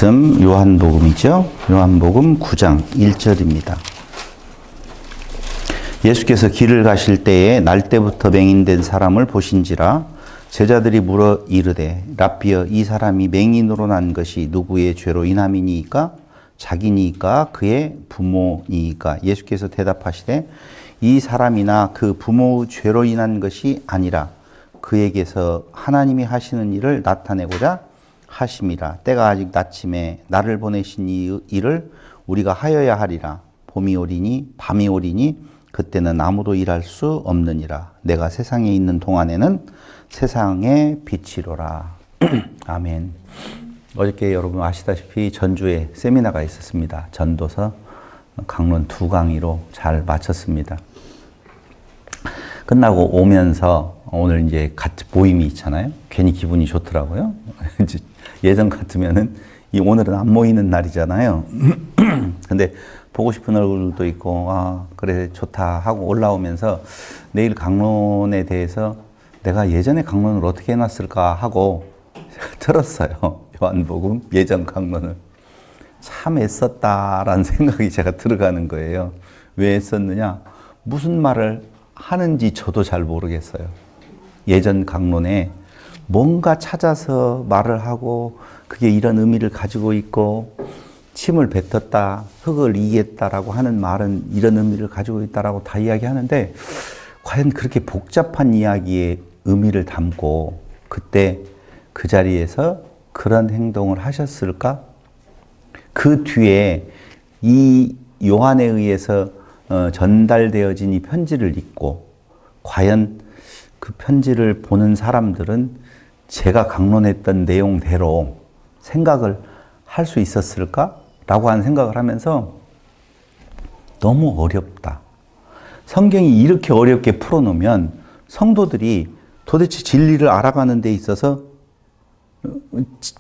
말씀 요한복음이죠. 요한복음 9장 1절입니다. 예수께서 길을 가실 때에 날 때부터 맹인된 사람을 보신지라 제자들이 물어 이르되 랍비여 이 사람이 맹인으로 난 것이 누구의 죄로 인함이니이까 자기니이까 그의 부모니이까 예수께서 대답하시되 이 사람이나 그 부모의 죄로 인한 것이 아니라 그에게서 하나님이 하시는 일을 나타내고자 하심이라. 때가 아직 낮침에 나를 보내신 이 일을 우리가 하여야 하리라. 봄이 오리니 밤이 오리니 그때는 아무도 일할 수 없느니라. 내가 세상에 있는 동안에는 세상의 빛이로라. 아멘. 어저께 여러분 아시다시피 전주에 세미나가 있었습니다. 전도서 강론 2강의로 잘 마쳤습니다. 끝나고 오면서 오늘 이제 같이 모임이 있잖아요. 괜히 기분이 좋더라고요. 예전 같으면은 오늘은 안 모이는 날이잖아요. 근데 보고 싶은 얼굴도 있고, 아, 그래, 좋다 하고 올라오면서 내일 강론에 대해서 내가 예전에 강론을 어떻게 해놨을까 하고 들었어요. 요한복음 예전 강론을. 참 애썼다라는 생각이 제가 들어가는 거예요. 왜 애썼느냐? 무슨 말을 하는지 저도 잘 모르겠어요. 예전 강론에 뭔가 찾아서 말을 하고 그게 이런 의미를 가지고 있고 침을 뱉었다, 흙을 이겼다라고 하는 말은 이런 의미를 가지고 있다라고 다 이야기하는데 과연 그렇게 복잡한 이야기의 의미를 담고 그때 그 자리에서 그런 행동을 하셨을까? 그 뒤에 이 요한에 의해서 전달되어진 이 편지를 읽고 과연 그 편지를 보는 사람들은 제가 강론했던 내용대로 생각을 할 수 있었을까? 라고 하는 생각을 하면서 너무 어렵다. 성경이 이렇게 어렵게 풀어놓으면 성도들이 도대체 진리를 알아가는 데 있어서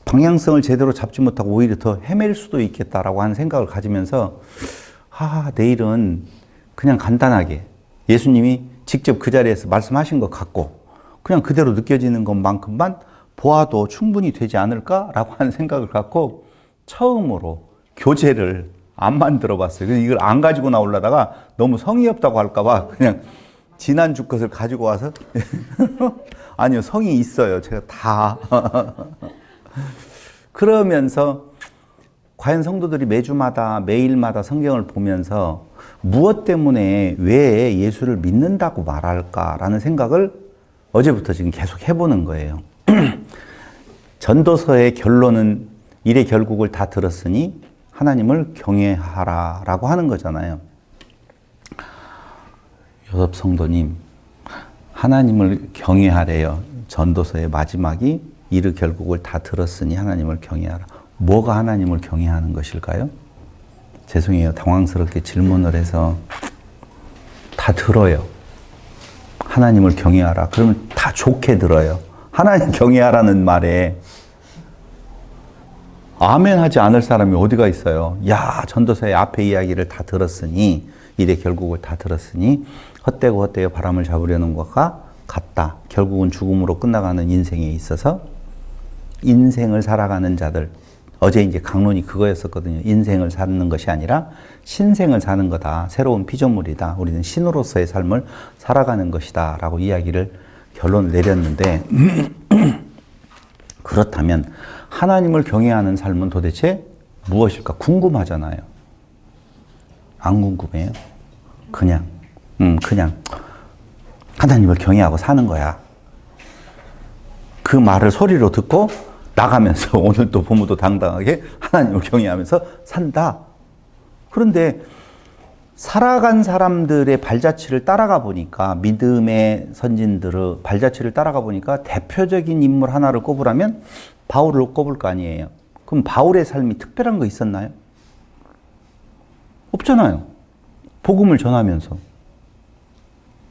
방향성을 제대로 잡지 못하고 오히려 더 헤맬 수도 있겠다라고 하는 생각을 가지면서 내일은 그냥 간단하게 예수님이 직접 그 자리에서 말씀하신 것 같고 그냥 그대로 느껴지는 것만큼만 보아도 충분히 되지 않을까라고 하는 생각을 갖고 처음으로 교재를 안 만들어 봤어요. 이걸 안 가지고 나오려다가 너무 성의 없다고 할까봐 그냥 지난주 것을 가지고 와서 아니요, 성의 있어요. 제가 다. 그러면서 과연 성도들이 매주마다 매일마다 성경을 보면서 무엇 때문에 왜 예수를 믿는다고 말할까라는 생각을 어제부터 지금 계속 해보는 거예요. 전도서의 결론은 일의 결국을 다 들었으니 하나님을 경외하라 라고 하는 거잖아요. 요섭 성도님, 하나님을 경외하래요. 전도서의 마지막이 일의 결국을 다 들었으니 하나님을 경외하라. 뭐가 하나님을 경외하는 것일까요? 죄송해요. 당황스럽게 질문을 해서 다 들어요. 하나님을 경외하라. 그러면 다 좋게 들어요. 하나님 경외하라는 말에 아멘 하지 않을 사람이 어디가 있어요. 야, 전도서의 앞에 이야기를 다 들었으니 일의 결국을 다 들었으니 헛되고 헛되어 바람을 잡으려는 것과 같다. 결국은 죽음으로 끝나가는 인생에 있어서 인생을 살아가는 자들, 어제 이제 강론이 그거였었거든요. 인생을 사는 것이 아니라 신생을 사는 거다. 새로운 피조물이다. 우리는 신으로서의 삶을 살아가는 것이다. 라고 이야기를 결론을 내렸는데 그렇다면 하나님을 경외하는 삶은 도대체 무엇일까? 궁금하잖아요. 안 궁금해요? 그냥 하나님을 경외하고 사는 거야. 그 말을 소리로 듣고 나가면서 오늘도 부모도 당당하게 하나님을 경외하면서 산다. 그런데 살아간 사람들의 발자취를 따라가 보니까 믿음의 선진들의 발자취를 따라가 보니까 대표적인 인물 하나를 꼽으라면 바울을 꼽을 거 아니에요. 그럼 바울의 삶이 특별한 거 있었나요? 없잖아요. 복음을 전하면서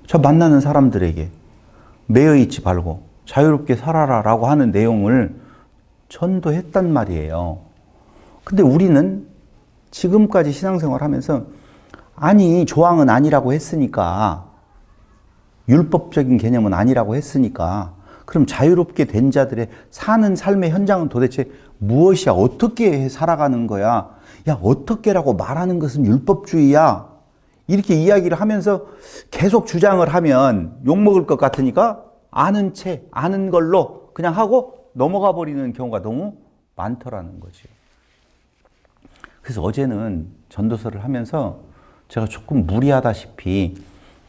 저 만나는 사람들에게 매여있지 말고 자유롭게 살아라 라고 하는 내용을 전도했단 말이에요. 근데 우리는 지금까지 신앙생활 하면서 아니 조항은 아니라고 했으니까 율법적인 개념은 아니라고 했으니까 그럼 자유롭게 된 자들의 사는 삶의 현장은 도대체 무엇이야? 어떻게 살아가는 거야? 야, 어떻게라고 말하는 것은 율법주의야. 이렇게 이야기를 하면서 계속 주장을 하면 욕먹을 것 같으니까 아는 채, 아는 걸로 그냥 하고 넘어가 버리는 경우가 너무 많더라는 거지. 그래서 어제는 전도서를 하면서 제가 조금 무리하다시피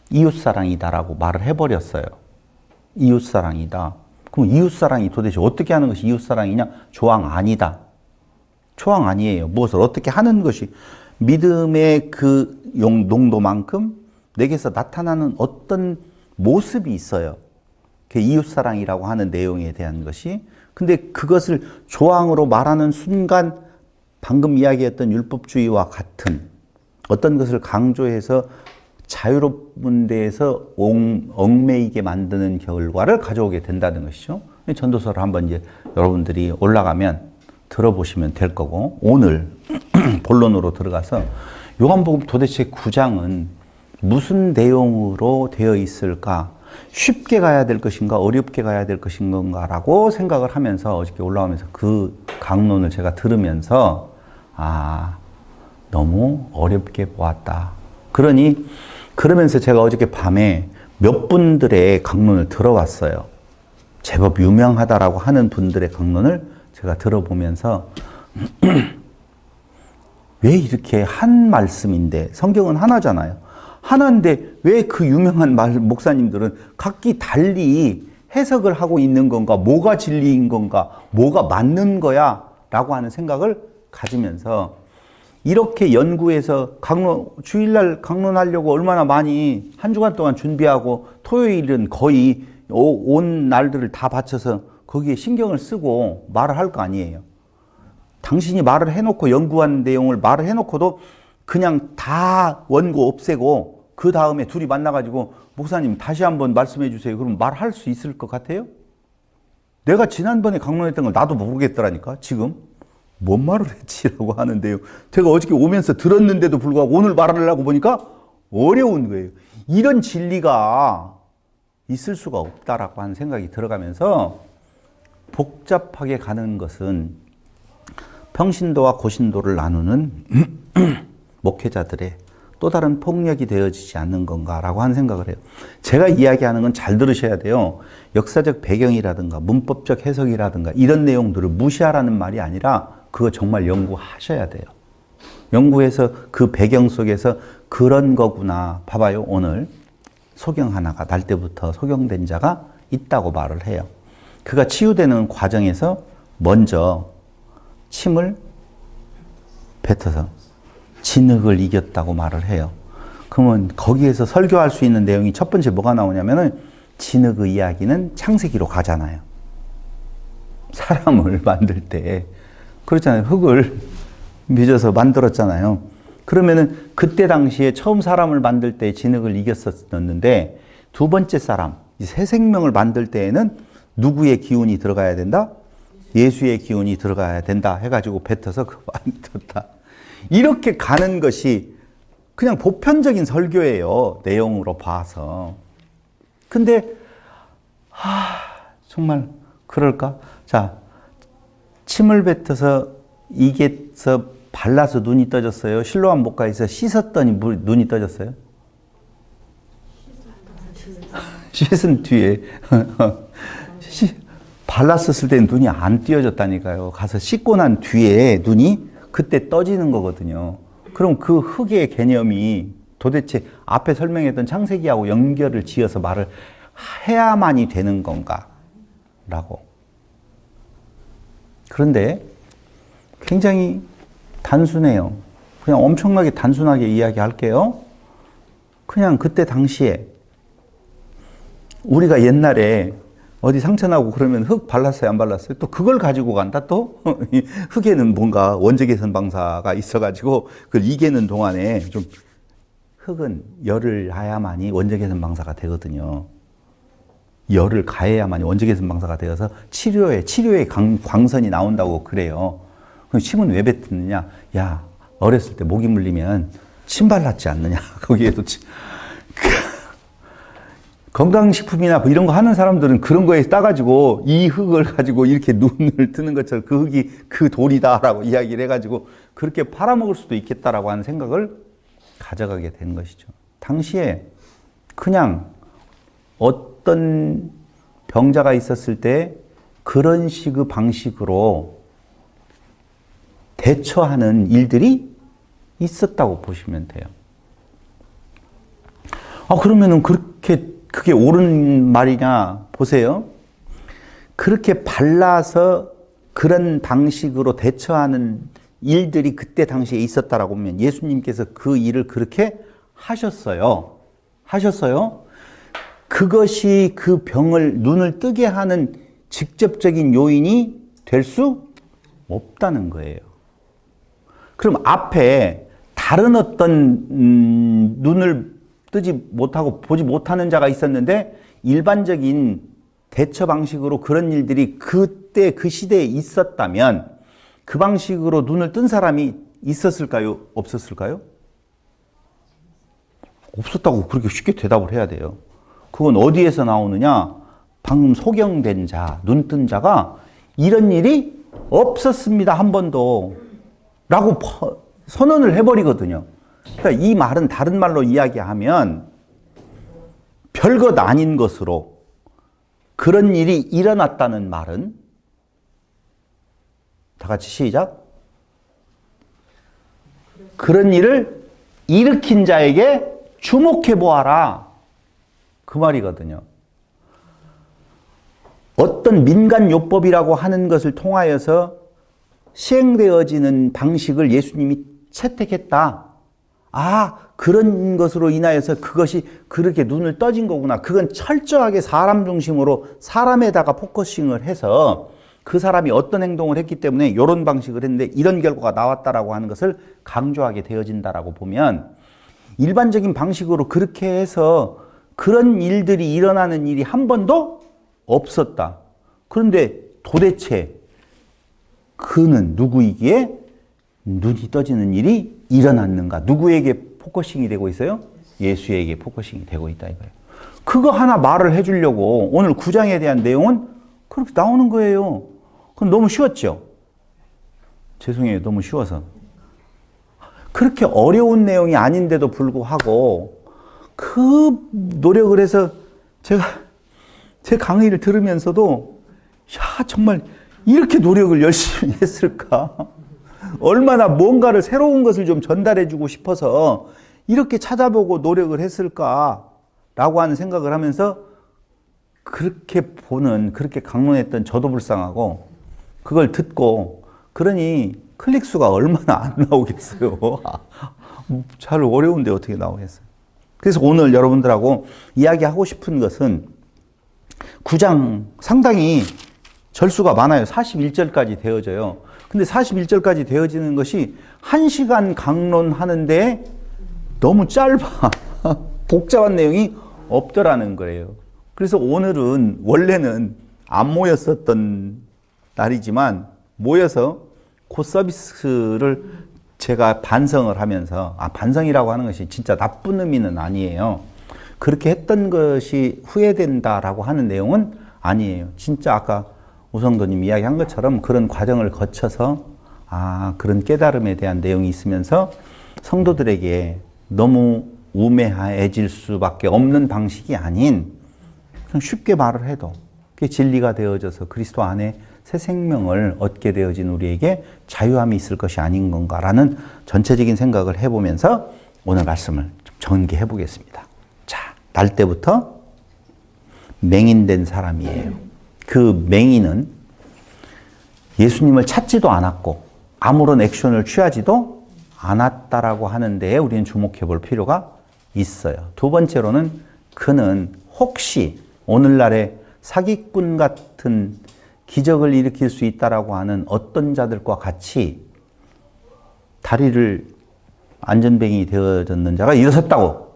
이웃사랑이다라고 말을 해버렸어요. 이웃사랑이다. 그럼 이웃사랑이 도대체 어떻게 하는 것이 이웃사랑이냐? 조항 아니다. 조항 아니에요. 무엇을 어떻게 하는 것이 믿음의 그 농도만큼 내게서 나타나는 어떤 모습이 있어요. 그게 이웃사랑이라고 하는 내용에 대한 것이. 근데 그것을 조항으로 말하는 순간 방금 이야기했던 율법주의와 같은 어떤 것을 강조해서 자유로운 데에서 얽매이게 만드는 결과를 가져오게 된다는 것이죠. 전도서를 한번 이제 여러분들이 올라가면 들어보시면 될 거고, 오늘 본론으로 들어가서 요한복음 도대체 9장은 무슨 내용으로 되어 있을까? 쉽게 가야 될 것인가? 어렵게 가야 될 것인가라고 생각을 하면서 어저께 올라오면서 그 강론을 제가 들으면서 너무 어렵게 보았다. 그러면서 제가 어저께 밤에 몇 분들의 강론을 들어봤어요. 제법 유명하다라고 하는 분들의 강론을 제가 들어보면서 왜 이렇게 한 말씀인데, 성경은 하나잖아요. 하나인데 왜 그 유명한 목사님들은 각기 달리 해석을 하고 있는 건가? 뭐가 진리인 건가? 뭐가 맞는 거야? 라고 하는 생각을 가지면서 이렇게 연구해서 주일날 강론하려고 얼마나 많이 한 주간 동안 준비하고 토요일은 거의 온 날들을 다 바쳐서 거기에 신경을 쓰고 말을 할 거 아니에요. 당신이 말을 해놓고 연구한 내용을 말을 해놓고도 그냥 다 원고 없애고 그 다음에 둘이 만나가지고 목사님 다시 한번 말씀해 주세요. 그럼 말할 수 있을 것 같아요? 내가 지난번에 강론했던 걸 나도 모르겠더라니까. 지금 뭔 말을 했지라고 하는데요. 제가 어저께 오면서 들었는데도 불구하고 오늘 말하려고 보니까 어려운 거예요. 이런 진리가 있을 수가 없다라고 하는 생각이 들어가면서 복잡하게 가는 것은 평신도와 고신도를 나누는 목회자들의 또 다른 폭력이 되어지지 않는 건가라고 하는 생각을 해요. 제가 이야기하는 건 잘 들으셔야 돼요. 역사적 배경이라든가 문법적 해석이라든가 이런 내용들을 무시하라는 말이 아니라 그거 정말 연구하셔야 돼요. 연구해서 그 배경 속에서 그런 거구나. 봐봐요. 오늘 소경 하나가 날 때부터 소경된 자가 있다고 말을 해요. 그가 치유되는 과정에서 먼저 침을 뱉어서 진흙을 이겼다고 말을 해요. 그러면 거기에서 설교할 수 있는 내용이 첫 번째 뭐가 나오냐면은 진흙의 이야기는 창세기로 가잖아요. 사람을 만들 때 그렇잖아요. 흙을 빚어서 만들었잖아요. 그러면은 그때 당시에 처음 사람을 만들 때 진흙을 이겼었는데 두 번째 사람, 새 생명을 만들 때에는 누구의 기운이 들어가야 된다? 예수의 기운이 들어가야 된다 해가지고 뱉어서 그거 만들었다. 이렇게 가는 것이 그냥 보편적인 설교예요. 내용으로 봐서. 근데 정말 그럴까? 자, 침을 뱉어서 이게서 발라서 눈이 떠졌어요. 실로암 목가에서 씻었더니 눈이 떠졌어요. 씻은 뒤에 발랐었을 때는 눈이 안 띄어졌다니까요. 가서 씻고 난 뒤에 눈이 그때 떠지는 거거든요. 그럼 그 흙의 개념이 도대체 앞에 설명했던 창세기하고 연결을 지어서 말을 해야만이 되는 건가? 라고. 그런데 굉장히 단순해요. 그냥 엄청나게 단순하게 이야기할게요. 그냥 그때 당시에 우리가 옛날에 어디 상처나고 그러면 흙 발랐어요? 안 발랐어요? 또 그걸 가지고 간다 또? 흙에는 뭔가 원적외선 방사가 있어가지고 그걸 이기는 동안에 좀 흙은 열을 가야만이 원적외선 방사가 되거든요. 열을 가해야만이 원적외선 방사가 되어서 치료에 광선이 나온다고 그래요. 그럼 침은 왜 뱉느냐? 야, 어렸을 때 모기 물리면 침 발랐지 않느냐? 거기에도 건강식품이나 뭐 이런 거 하는 사람들은 그런 거에 따가지고 이 흙을 가지고 이렇게 눈을 뜨는 것처럼 그 흙이 그 돌이다라고 이야기를 해가지고 그렇게 팔아먹을 수도 있겠다라고 하는 생각을 가져가게 된 것이죠. 당시에 그냥 어떤 병자가 있었을 때 그런 식의 방식으로 대처하는 일들이 있었다고 보시면 돼요. 그러면은 그게 옳은 말이냐 보세요. 그렇게 발라서 그런 방식으로 대처하는 일들이 그때 당시에 있었다라고 하면 예수님께서 그 일을 그렇게 하셨어요. 그것이 그 병을 눈을 뜨게 하는 직접적인 요인이 될 수 없다는 거예요. 그럼 앞에 다른 어떤 눈을 뜨지 못하고 보지 못하는 자가 있었는데 일반적인 대처 방식으로 그런 일들이 그때 그 시대에 있었다면 그 방식으로 눈을 뜬 사람이 있었을까요? 없었을까요? 없었다고 그렇게 쉽게 대답을 해야 돼요. 그건 어디에서 나오느냐? 방금 소경된 자, 눈 뜬 자가 이런 일이 없었습니다. 한 번도. 라고 선언을 해버리거든요. 그러니까 이 말은 다른 말로 이야기하면 별것 아닌 것으로 그런 일이 일어났다는 말은 다 같이 시작. 그런 일을 일으킨 자에게 주목해 보아라. 그 말이거든요. 어떤 민간요법이라고 하는 것을 통하여서 시행되어지는 방식을 예수님이 채택했다. 그런 것으로 인하여서 그것이 그렇게 눈을 떠진 거구나. 그건 철저하게 사람 중심으로 사람에다가 포커싱을 해서 그 사람이 어떤 행동을 했기 때문에 이런 방식을 했는데 이런 결과가 나왔다라고 하는 것을 강조하게 되어진다라고 보면 일반적인 방식으로 그렇게 해서 그런 일들이 일어나는 일이 한 번도 없었다. 그런데 도대체 그는 누구이기에 눈이 떠지는 일이 일어났는가? 누구에게 포커싱이 되고 있어요? 예수에게 포커싱이 되고 있다 이거예요. 그거 하나 말을 해주려고 오늘 9장에 대한 내용은 그렇게 나오는 거예요. 그건 너무 쉬웠죠? 죄송해요. 너무 쉬워서. 그렇게 어려운 내용이 아닌데도 불구하고 그 노력을 해서 제가 제 강의를 들으면서도 정말 이렇게 노력을 열심히 했을까? 얼마나 뭔가를 새로운 것을 좀 전달해주고 싶어서 이렇게 찾아보고 노력을 했을까라고 하는 생각을 하면서 그렇게 그렇게 강론했던 저도 불쌍하고 그걸 듣고 그러니 클릭수가 얼마나 안 나오겠어요. 잘 어려운데 어떻게 나오겠어요. 그래서 오늘 여러분들하고 이야기하고 싶은 것은 9장 상당히 절수가 많아요. 41절까지 되어져요. 근데 41절까지 되어지는 것이 1시간 강론하는데 너무 짧아. 복잡한 내용이 없더라는 거예요. 그래서 오늘은 원래는 안 모였었던 날이지만 모여서 그 서비스를 제가 반성을 하면서 반성이라고 하는 것이 진짜 나쁜 의미는 아니에요. 그렇게 했던 것이 후회된다라고 하는 내용은 아니에요. 진짜 아까 우성도님 이야기한 것처럼 그런 과정을 거쳐서 그런 깨달음에 대한 내용이 있으면서 성도들에게 너무 우매해질 수밖에 없는 방식이 아닌 그냥 쉽게 말을 해도 그게 진리가 되어져서 그리스도 안에 새 생명을 얻게 되어진 우리에게 자유함이 있을 것이 아닌 건가라는 전체적인 생각을 해보면서 오늘 말씀을 좀 전개해 보겠습니다. 자, 날 때부터 맹인된 사람이에요. 그 맹인은 예수님을 찾지도 않았고 아무런 액션을 취하지도 않았다라고 하는데 우리는 주목해 볼 필요가 있어요. 두 번째로는 그는 혹시 오늘날의 사기꾼 같은 기적을 일으킬 수 있다라고 하는 어떤 자들과 같이 다리를 안전뱅이 되어졌는 자가 일어섰다고.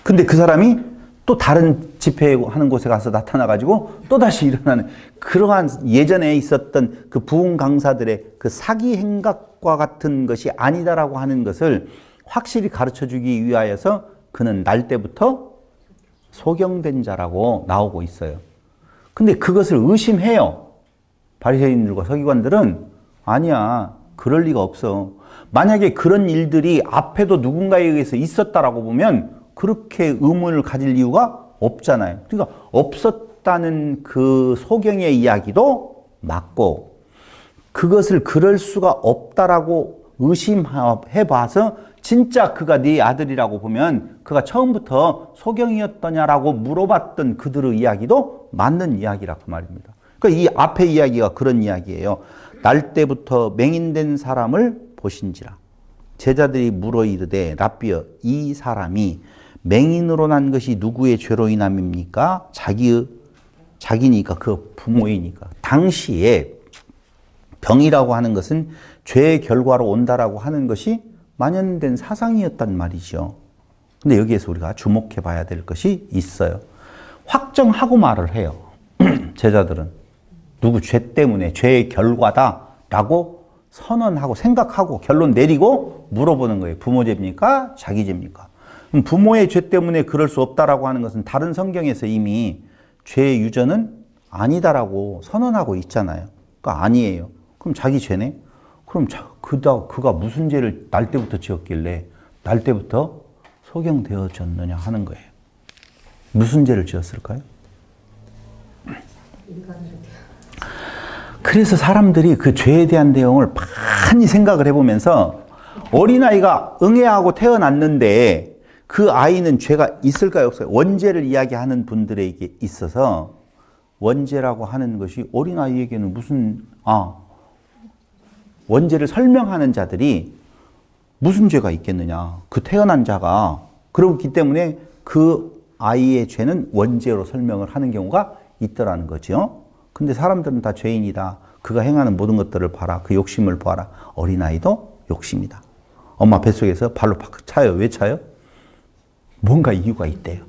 근데 그 사람이 또 다른 집회하는 곳에 가서 나타나가지고 또다시 일어나는 그러한 예전에 있었던 그 부흥 강사들의 그 사기 행각과 같은 것이 아니다라고 하는 것을 확실히 가르쳐 주기 위하여서 그는 날 때부터 소경된 자라고 나오고 있어요. 근데 그것을 의심해요. 바리새인들과 서기관들은 아니야, 그럴 리가 없어. 만약에 그런 일들이 앞에도 누군가에 의해서 있었다라고 보면 그렇게 의문을 가질 이유가 없잖아요. 그러니까 없었다는 그 소경의 이야기도 맞고, 그것을 그럴 수가 없다라고 의심해봐서 진짜 그가 네 아들이라고 보면 그가 처음부터 소경이었더냐라고 물어봤던 그들의 이야기도 맞는 이야기라고 말입니다. 그러니까 이 앞에 이야기가 그런 이야기예요. 날 때부터 맹인된 사람을 보신지라. 제자들이 물어 이르되 랍비여, 이 사람이 맹인으로 난 것이 누구의 죄로 인함입니까? 자기니까, 그 부모이니까. 당시에 병이라고 하는 것은 죄의 결과로 온다라고 하는 것이 만연된 사상이었단 말이죠. 근데 여기에서 우리가 주목해 봐야 될 것이 있어요. 확정하고 말을 해요. 제자들은 누구 죄 때문에 죄의 결과다라고 선언하고 생각하고 결론 내리고 물어보는 거예요. 부모 죄입니까? 자기 죄입니까? 부모의 죄 때문에 그럴 수 없다라고 하는 것은 다른 성경에서 이미 죄의 유전은 아니다라고 선언하고 있잖아요. 그러니까 아니에요. 그럼 자기 죄네? 그럼 그가 무슨 죄를 날 때부터 지었길래 날 때부터 소경되어졌느냐 하는 거예요. 무슨 죄를 지었을까요? 그래서 사람들이 그 죄에 대한 내용을 많이 생각을 해보면서 어린아이가 응애하고 태어났는데 그 아이는 죄가 있을까요? 없어요? 원죄를 이야기하는 분들에게 있어서 원죄라고 하는 것이 어린아이에게는 원죄를 설명하는 자들이 무슨 죄가 있겠느냐. 그 태어난 자가 그렇기 때문에 그 아이의 죄는 원죄로 설명을 하는 경우가 있더라는 거죠. 근데 사람들은 다 죄인이다. 그가 행하는 모든 것들을 봐라. 그 욕심을 봐라. 어린아이도 욕심이다. 엄마 뱃속에서 발로 팍 차요. 왜 차요? 뭔가 이유가 있대요.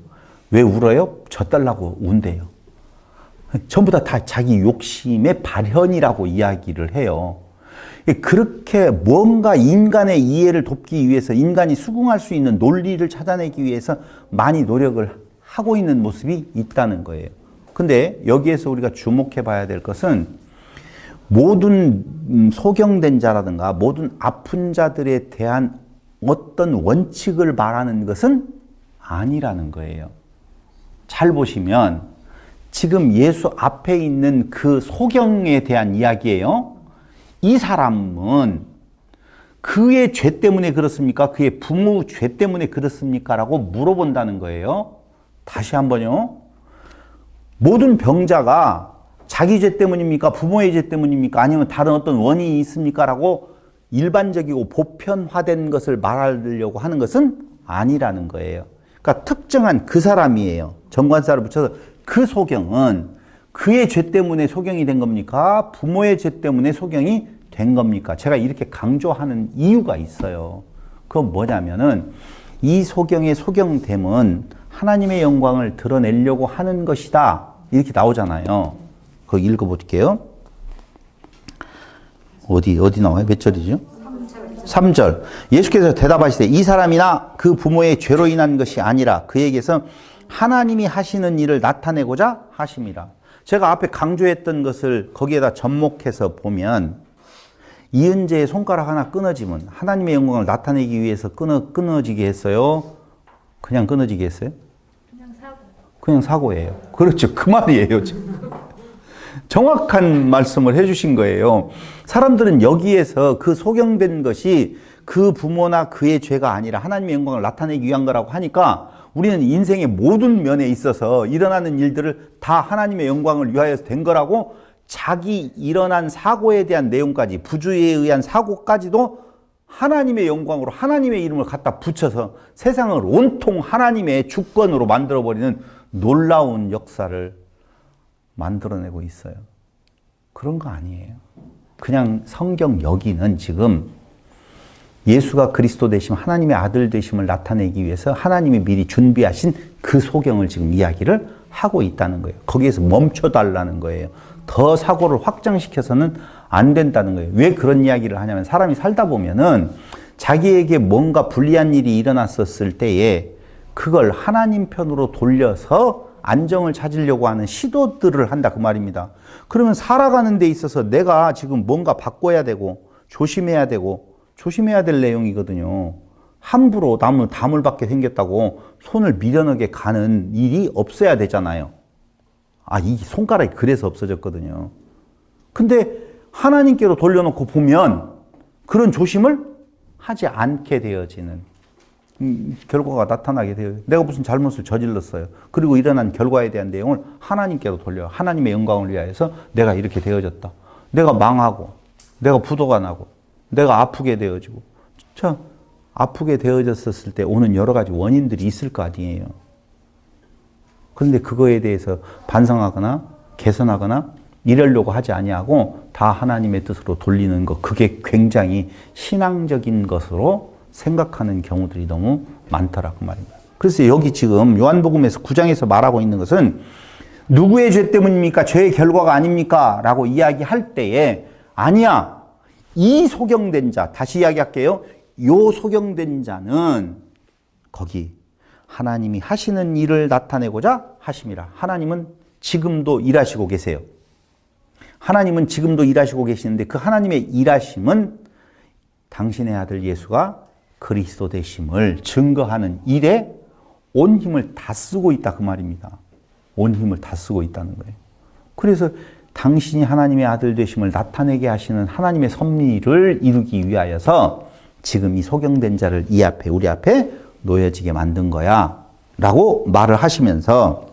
왜 울어요? 젖달라고 운대요. 전부 다 자기 욕심의 발현이라고 이야기를 해요. 그렇게 뭔가 인간의 이해를 돕기 위해서, 인간이 수긍할 수 있는 논리를 찾아내기 위해서 많이 노력을 하고 있는 모습이 있다는 거예요. 근데 여기에서 우리가 주목해 봐야 될 것은 모든 소경된 자라든가 모든 아픈 자들에 대한 어떤 원칙을 말하는 것은 아니라는 거예요. 잘 보시면 지금 예수 앞에 있는 그 소경에 대한 이야기예요. 이 사람은 그의 죄 때문에 그렇습니까? 그의 부모 죄 때문에 그렇습니까? 라고 물어본다는 거예요. 다시 한번요. 모든 병자가 자기 죄 때문입니까? 부모의 죄 때문입니까? 아니면 다른 어떤 원인이 있습니까? 라고 일반적이고 보편화된 것을 말하려고 하는 것은 아니라는 거예요. 그러니까 특정한 그 사람이에요. 정관사를 붙여서 그 소경은 그의 죄 때문에 소경이 된 겁니까? 부모의 죄 때문에 소경이 된 겁니까? 제가 이렇게 강조하는 이유가 있어요. 그건 뭐냐면은 이 소경의 소경됨은 하나님의 영광을 드러내려고 하는 것이다. 이렇게 나오잖아요. 그거 읽어볼게요. 어디 나와요? 몇 절이죠? 3절. 예수께서 대답하시되 이 사람이나 그 부모의 죄로 인한 것이 아니라 그에게서 하나님이 하시는 일을 나타내고자 하심이라. 제가 앞에 강조했던 것을 거기에다 접목해서 보면 이은재의 손가락 하나 끊어지면 하나님의 영광을 나타내기 위해서 끊어지게 했어요? 그냥 끊어지게 했어요? 그냥 사고예요. 그렇죠. 그 말이에요. 정확한 말씀을 해주신 거예요. 사람들은 여기에서 그 소경된 것이 그 부모나 그의 죄가 아니라 하나님의 영광을 나타내기 위한 거라고 하니까 우리는 인생의 모든 면에 있어서 일어나는 일들을 다 하나님의 영광을 위하여서 된 거라고 자기 일어난 사고에 대한 내용까지 부주의에 의한 사고까지도 하나님의 영광으로 하나님의 이름을 갖다 붙여서 세상을 온통 하나님의 주권으로 만들어버리는 놀라운 역사를 만들어내고 있어요. 그런 거 아니에요. 그냥 성경 여기는 지금 예수가 그리스도 되심 하나님의 아들 되심을 나타내기 위해서 하나님이 미리 준비하신 그 소경을 지금 이야기를 하고 있다는 거예요. 거기에서 멈춰달라는 거예요. 더 사고를 확장시켜서는 안 된다는 거예요. 왜 그런 이야기를 하냐면 사람이 살다 보면은 자기에게 뭔가 불리한 일이 일어났었을 때에 그걸 하나님 편으로 돌려서 안정을 찾으려고 하는 시도들을 한다 그 말입니다. 그러면 살아가는 데 있어서 내가 지금 뭔가 바꿔야 되고 조심해야 될 내용이거든요. 함부로 남을 담을 받게 생겼다고 손을 미련하게 가는 일이 없어야 되잖아요. 이 손가락이 그래서 없어졌거든요. 근데 하나님께로 돌려놓고 보면 그런 조심을 하지 않게 되어지는 결과가 나타나게 돼요. 내가 무슨 잘못을 저질렀어요. 그리고 일어난 결과에 대한 내용을 하나님께로 돌려요. 하나님의 영광을 위하여서 내가 이렇게 되어졌다. 내가 망하고, 내가 부도가 나고, 내가 아프게 되어지고. 자, 아프게 되어졌을 때 오는 여러 가지 원인들이 있을 거 아니에요. 그런데 그거에 대해서 반성하거나 개선하거나 이러려고 하지 아니하고 다 하나님의 뜻으로 돌리는 것, 그게 굉장히 신앙적인 것으로 생각하는 경우들이 너무 많더라고 말입니다. 그래서 여기 지금 요한복음에서 9장에서 말하고 있는 것은 누구의 죄 때문입니까? 죄의 결과가 아닙니까? 라고 이야기할 때에 아니야. 이 소경된 자, 다시 이야기할게요. 요 소경된 자는 거기 하나님이 하시는 일을 나타내고자 하심이라. 하나님은 지금도 일하시고 계세요. 하나님은 지금도 일하시고 계시는데 그 하나님의 일하심은 당신의 아들 예수가 그리스도 되심을 증거하는 일에 온 힘을 다 쓰고 있다 그 말입니다. 온 힘을 다 쓰고 있다는 거예요. 그래서 당신이 하나님의 아들 되심을 나타내게 하시는 하나님의 섭리를 이루기 위하여서 지금 이 소경된 자를 이 앞에 우리 앞에 놓여지게 만든 거야 라고 말을 하시면서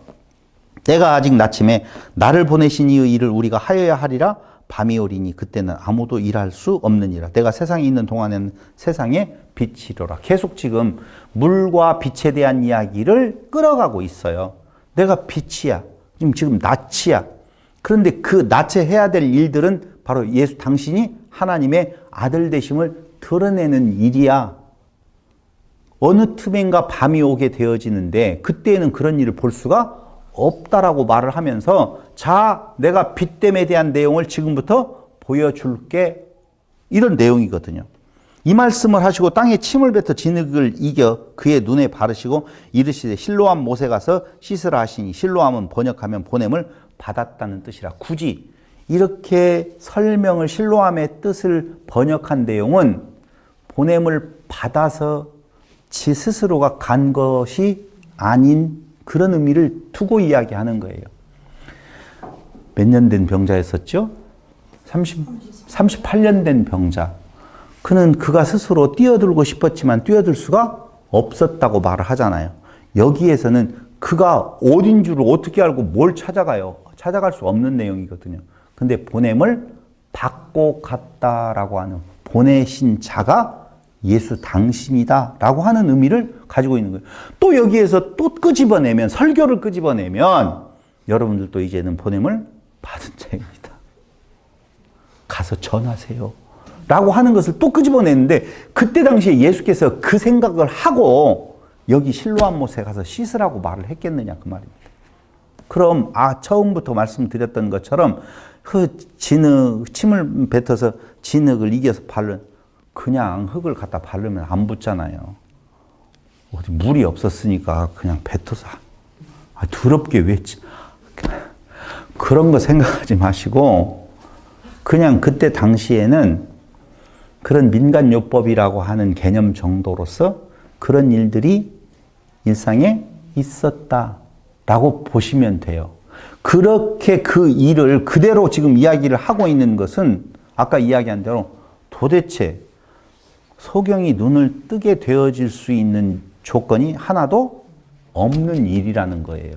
때가 아직 낮침에 나를 보내신 이의 일을 우리가 하여야 하리라. 밤이 오리니 그때는 아무도 일할 수 없느니라. 내가 세상에 있는 동안에는 세상의 빛이로라. 계속 지금 물과 빛에 대한 이야기를 끌어가고 있어요. 내가 빛이야. 지금 낯이야. 그런데 그 낯에 해야 될 일들은 바로 예수 당신이 하나님의 아들 되심을 드러내는 일이야. 어느 틈엔가 밤이 오게 되어지는데 그때에는 그런 일을 볼 수가 없다라고 말을 하면서 자, 내가 빛됨에 대한 내용을 지금부터 보여줄게. 이런 내용이거든요. 이 말씀을 하시고 땅에 침을 뱉어 진흙을 이겨 그의 눈에 바르시고 이르시되 실로암 못에 가서 씻으라 하시니 실로암은 번역하면 보냄을 받았다는 뜻이라. 굳이 이렇게 설명을 실로암의 뜻을 번역한 내용은 보냄을 받아서 지 스스로가 간 것이 아닌 그런 의미를 두고 이야기하는 거예요. 몇 년 된 병자였었죠? 38년 된 병자. 그는 그가 스스로 뛰어들고 싶었지만 뛰어들 수가 없었다고 말을 하잖아요. 여기에서는 그가 어딘 줄을 어떻게 알고 뭘 찾아가요? 찾아갈 수 없는 내용이거든요. 근데 보냄을 받고 갔다라고 하는 보내신 자가 예수 당신이다라고 하는 의미를 가지고 있는 거예요. 또 여기에서 또 끄집어내면 설교를 끄집어내면 여러분들도 이제는 보냄을 받은 자입니다. 가서 전하세요. 라고 하는 것을 또 끄집어내는데 그때 당시에 예수께서 그 생각을 하고 여기 실로암 못에 가서 씻으라고 말을 했겠느냐 그 말입니다. 그럼 처음부터 말씀드렸던 것처럼 그 진흙, 침을 뱉어서 진흙을 이겨서 바른 그냥 흙을 갖다 바르면 안 붙잖아요. 어디 물이 없었으니까 그냥 뱉어서 더럽게 왜 그런 거 생각하지 마시고 그냥 그때 당시에는 그런 민간요법이라고 하는 개념 정도로서 그런 일들이 일상에 있었다라고 보시면 돼요. 그렇게 그 일을 그대로 지금 이야기를 하고 있는 것은 아까 이야기한 대로 도대체 소경이 눈을 뜨게 되어질 수 있는 조건이 하나도 없는 일이라는 거예요.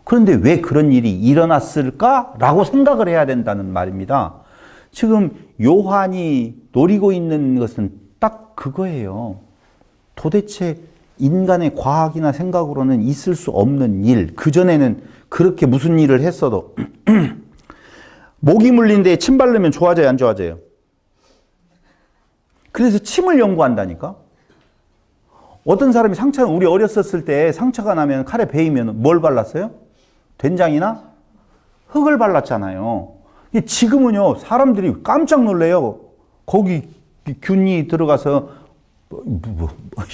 그런데 왜 그런 일이 일어났을까라고 생각을 해야 된다는 말입니다. 지금 요한이 노리고 있는 것은 딱 그거예요. 도대체 인간의 과학이나 생각으로는 있을 수 없는 일, 그전에는 그렇게 무슨 일을 했어도 모기 물린 데에 침 바르면 좋아져요, 안 좋아져요? 그래서 침을 연구한다니까? 어떤 사람이 우리 어렸었을 때 상처가 나면 칼에 베이면 뭘 발랐어요? 된장이나 흙을 발랐잖아요. 지금은요, 사람들이 깜짝 놀래요. 거기 균이 들어가서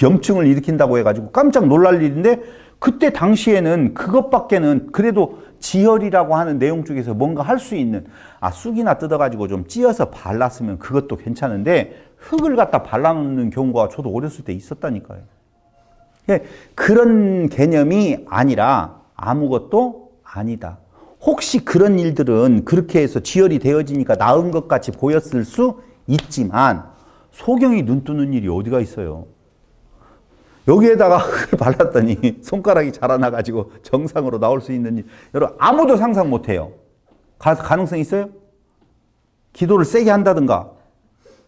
염증을 일으킨다고 해가지고 깜짝 놀랄 일인데 그때 당시에는 그것밖에는 그래도 지혈이라고 하는 내용 쪽에서 뭔가 할 수 있는 쑥이나 뜯어가지고 좀 찧어서 발랐으면 그것도 괜찮은데 흙을 갖다 발라놓는 경우가 저도 어렸을 때 있었다니까요. 그런 개념이 아니라 아무것도 아니다. 혹시 그런 일들은 그렇게 해서 지혈이 되어지니까 나은 것 같이 보였을 수 있지만 소경이 눈 뜨는 일이 어디가 있어요. 여기에다가 흙을 발랐더니 손가락이 자라나가지고 정상으로 나올 수 있는 일, 여러분 아무도 상상 못해요. 가능성 있어요? 기도를 세게 한다든가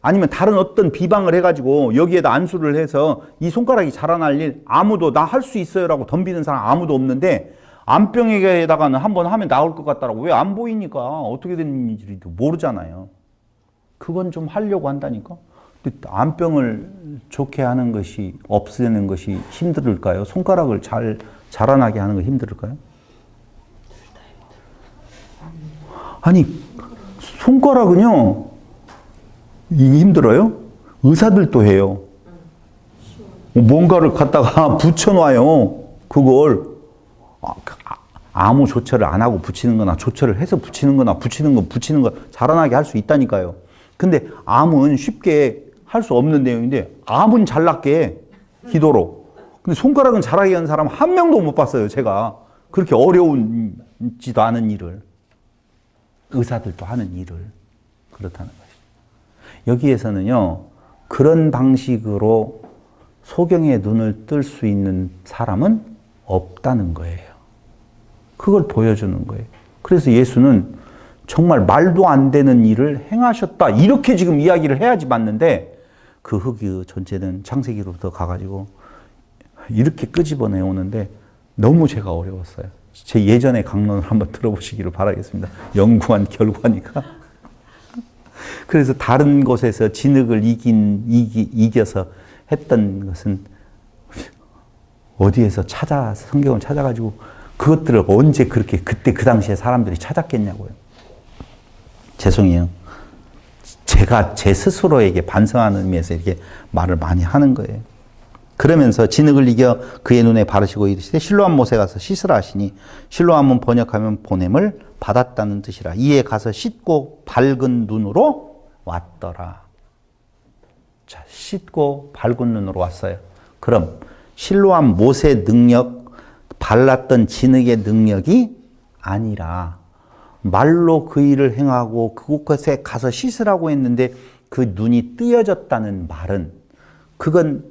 아니면 다른 어떤 비방을 해가지고 여기에다 안수를 해서 이 손가락이 자라날 일 아무도 나 할 수 있어요 라고 덤비는 사람 아무도 없는데 암병에다가는 한번 하면 나올 것 같다라고 왜 안 보이니까 어떻게 되는지도 모르잖아요. 그건 좀 하려고 한다니까. 암병을 좋게 하는 것이 없애는 것이 힘들을까요? 손가락을 잘 자라나게 하는 거 힘들을까요? 아니 손가락은요 이게 힘들어요? 의사들도 해요. 뭔가를 갖다가 붙여놔요. 그걸 아무 조처를 안 하고 붙이는 거나 조처를 해서 붙이는 거나 붙이는 거 자라나게 할 수 있다니까요. 근데 암은 쉽게 할 수 없는 내용인데 암은 잘났게 기도로. 근데 손가락은 자라게 하는 사람 한 명도 못 봤어요. 제가 그렇게 어려운지도 않은 일을 의사들도 하는 일을 그렇다는 것이죠. 여기에서는요 그런 방식으로 소경의 눈을 뜰 수 있는 사람은 없다는 거예요. 그걸 보여주는 거예요. 그래서 예수는 정말 말도 안 되는 일을 행하셨다 이렇게 지금 이야기를 해야지 맞는데 그 흙이 전체는 창세기로부터 가가지고 이렇게 끄집어내 오는데 너무 제가 어려웠어요. 제 예전의 강론을 한번 들어보시기를 바라겠습니다. 연구한 결과니까. 그래서 다른 곳에서 진흙을 이겨서 했던 것은 어디에서 성경을 찾아가지고 그것들을 언제 그렇게 그때 그 당시에 사람들이 찾았겠냐고요. 죄송해요. 제가 제 스스로에게 반성하는 의미에서 이렇게 말을 많이 하는 거예요. 그러면서 진흙을 이겨 그의 눈에 바르시고 이르시되 실로암 못에 가서 씻으라 하시니 실로암은 번역하면 보냄을 받았다는 뜻이라. 이에 가서 씻고 밝은 눈으로 왔더라. 자, 씻고 밝은 눈으로 왔어요. 그럼 실로암 못의 능력, 발랐던 진흙의 능력이 아니라 말로 그 일을 행하고 그곳에 가서 씻으라고 했는데 그 눈이 뜨여졌다는 말은 그건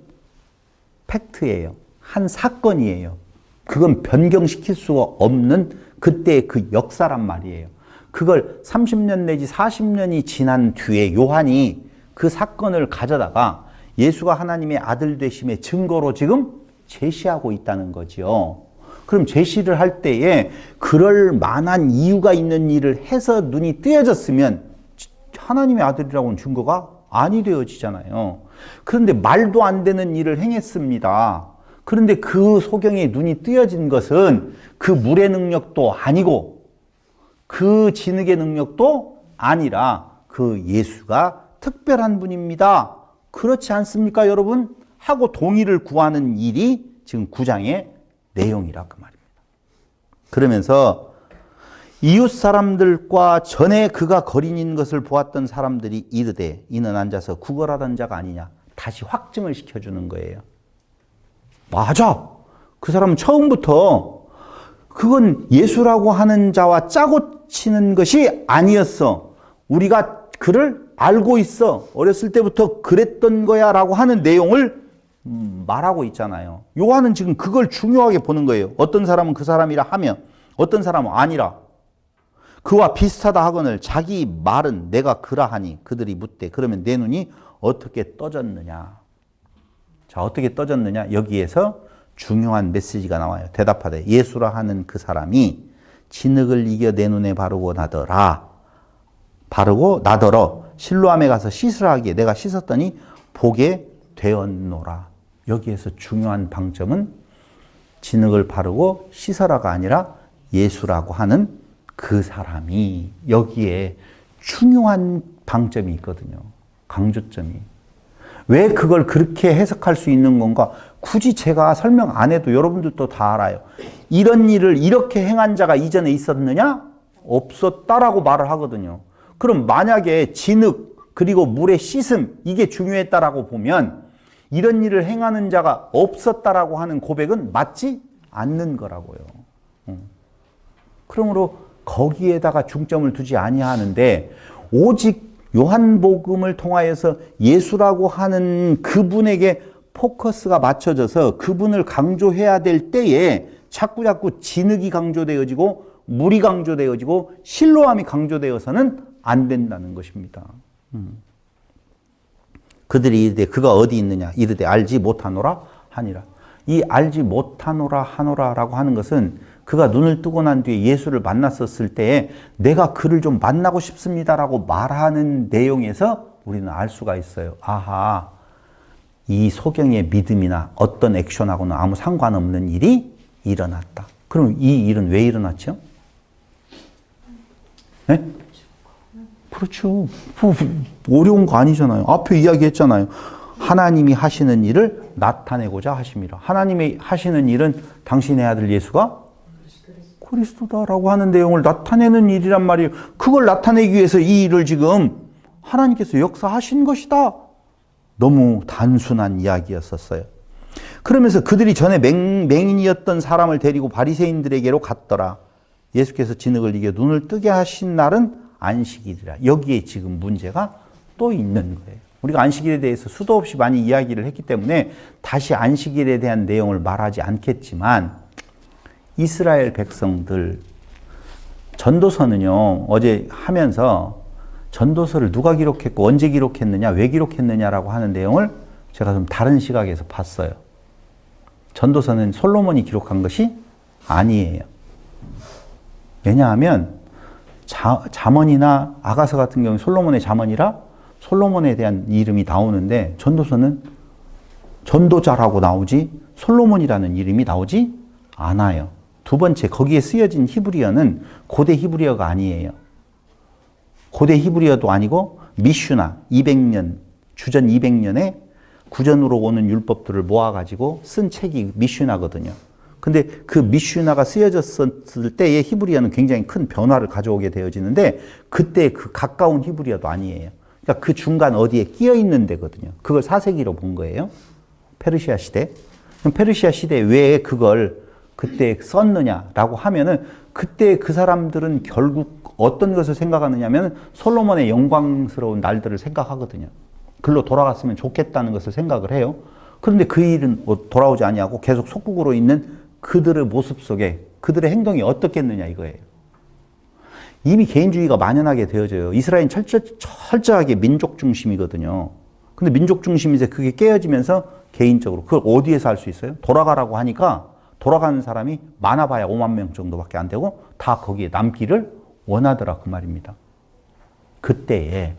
팩트예요. 한 사건이에요. 그건 변경시킬 수가 없는 그때의 그 역사란 말이에요. 그걸 30년 내지 40년이 지난 뒤에 요한이 그 사건을 가져다가 예수가 하나님의 아들 되심의 증거로 지금 제시하고 있다는 거지요. 그럼 제시를 할 때에 그럴 만한 이유가 있는 일을 해서 눈이 뜨여졌으면 하나님의 아들이라고는 증거가 아니 되어지잖아요. 그런데 말도 안 되는 일을 행했습니다. 그런데 그 소경의 눈이 뜨여진 것은 그 물의 능력도 아니고 그 진흙의 능력도 아니라 그 예수가 특별한 분입니다. 그렇지 않습니까, 여러분? 하고 동의를 구하는 일이 지금 9장의 내용이라 그 말입니다. 그러면서 이웃 사람들과 전에 그가 거린인 것을 보았던 사람들이 이르되 이는 앉아서 구걸하던 자가 아니냐. 다시 확증을 시켜주는 거예요. 맞아. 그 사람은 처음부터 그건 예수라고 하는 자와 짜고 치는 것이 아니었어. 우리가 그를 알고 있어. 어렸을 때부터 그랬던 거야 라고 하는 내용을 말하고 있잖아요. 요한은 지금 그걸 중요하게 보는 거예요. 어떤 사람은 그 사람이라 하며 어떤 사람은 아니라. 그와 비슷하다 하거늘 자기 말은 내가 그라 하니 그들이 묻되 그러면 내 눈이 어떻게 떠졌느냐. 자, 어떻게 떠졌느냐. 여기에서 중요한 메시지가 나와요. 대답하되 예수라 하는 그 사람이 진흙을 이겨 내 눈에 바르고 나더러 실로암에 가서 씻으라 하기에 내가 씻었더니 보게 되었노라. 여기에서 중요한 방점은 진흙을 바르고 씻어라가 아니라 예수라고 하는 그 사람이 여기에 중요한 방점이 있거든요. 강조점이. 왜 그걸 그렇게 해석할 수 있는 건가? 굳이 제가 설명 안 해도 여러분들도 다 알아요. 이런 일을 이렇게 행한 자가 이전에 있었느냐? 없었다라고 말을 하거든요. 그럼 만약에 진흙 그리고 물의 씻음 이게 중요했다라고 보면 이런 일을 행하는 자가 없었다라고 하는 고백은 맞지 않는 거라고요. 그러므로 거기에다가 중점을 두지 아니하는데 오직 요한복음을 통하여서 예수라고 하는 그분에게 포커스가 맞춰져서 그분을 강조해야 될 때에 자꾸 진흙이 강조되어지고 물이 강조되어지고 실로암이 강조되어서는 안 된다는 것입니다. 그들이 이르되 그가 어디 있느냐 이르되 알지 못하노라 하니라. 이 알지 못하노라 하노라라고 하는 것은 그가 눈을 뜨고 난 뒤에 예수를 만났었을 때에 내가 그를 좀 만나고 싶습니다라고 말하는 내용에서 우리는 알 수가 있어요. 아하, 이 소경의 믿음이나 어떤 액션하고는 아무 상관없는 일이 일어났다. 그럼 이 일은 왜 일어났죠? 네? 그렇죠. 어려운 거 아니잖아요. 앞에 이야기했잖아요. 하나님이 하시는 일을 나타내고자 하심이라. 하나님이 하시는 일은 당신의 아들 예수가 그리스도다라고 하는 내용을 나타내는 일이란 말이에요. 그걸 나타내기 위해서 이 일을 지금 하나님께서 역사하신 것이다. 너무 단순한 이야기였었어요. 그러면서 그들이 전에 맹인이었던 사람을 데리고 바리새인들에게로 갔더라. 예수께서 진흙을 이겨 눈을 뜨게 하신 날은 안식일이라. 여기에 지금 문제가 또 있는 거예요. 우리가 안식일에 대해서 수도 없이 많이 이야기를 했기 때문에 다시 안식일에 대한 내용을 말하지 않겠지만 이스라엘 백성들 전도서는요, 어제 하면서 전도서를 누가 기록했고 언제 기록했느냐, 왜 기록했느냐라고 하는 내용을 제가 좀 다른 시각에서 봤어요. 전도서는 솔로몬이 기록한 것이 아니에요. 왜냐하면 잠언이나 아가서 같은 경우는 솔로몬의 잠언이라 솔로몬에 대한 이름이 나오는데 전도서는 전도자라고 나오지 솔로몬이라는 이름이 나오지 않아요. 두 번째, 거기에 쓰여진 히브리어는 고대 히브리어가 아니에요. 고대 히브리어도 아니고 미슈나 200년, 주전 200년에 구전으로 오는 율법들을 모아가지고 쓴 책이 미슈나거든요. 근데 그 미슈나가 쓰여졌을 때의 히브리어는 굉장히 큰 변화를 가져오게 되어지는데 그때 그 가까운 히브리어도 아니에요. 그러니까 그 중간 어디에 끼어 있는 데거든요. 그걸 4세기로 본 거예요. 페르시아 시대. 그럼 페르시아 시대 왜 그걸 그때 썼느냐라고 하면은 그때 그 사람들은 결국 어떤 것을 생각하느냐 하면 솔로몬의 영광스러운 날들을 생각하거든요. 글로 돌아갔으면 좋겠다는 것을 생각을 해요. 그런데 그 일은 돌아오지 아니하고 계속 속국으로 있는 그들의 모습 속에 그들의 행동이 어떻겠느냐 이거예요. 이미 개인주의가 만연하게 되어져요. 이스라엘은 철저하게 민족 중심이거든요. 근데 민족 중심이제 그게 깨어지면서 개인적으로 그걸 어디에서 할 수 있어요? 돌아가라고 하니까 돌아가는 사람이 많아봐야 5만 명 정도밖에 안 되고 다 거기에 남기를 원하더라 그 말입니다. 그때에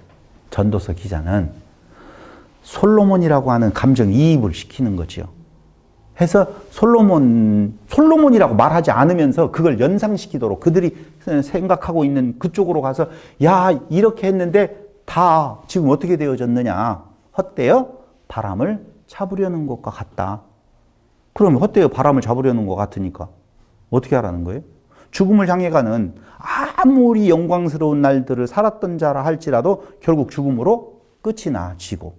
전도서 기자는 솔로몬이라고 하는 감정이입을 시키는 거지요. 해서 솔로몬이라고 말하지 않으면서 그걸 연상시키도록 그들이 생각하고 있는 그쪽으로 가서 야 이렇게 했는데 다 지금 어떻게 되어졌느냐 헛되어 바람을 잡으려는 것과 같다. 그럼 헛되어 바람을 잡으려는 것 같으니까 어떻게 하라는 거예요? 죽음을 향해 가는 아무리 영광스러운 날들을 살았던 자라 할지라도 결국 죽음으로 끝이 나지고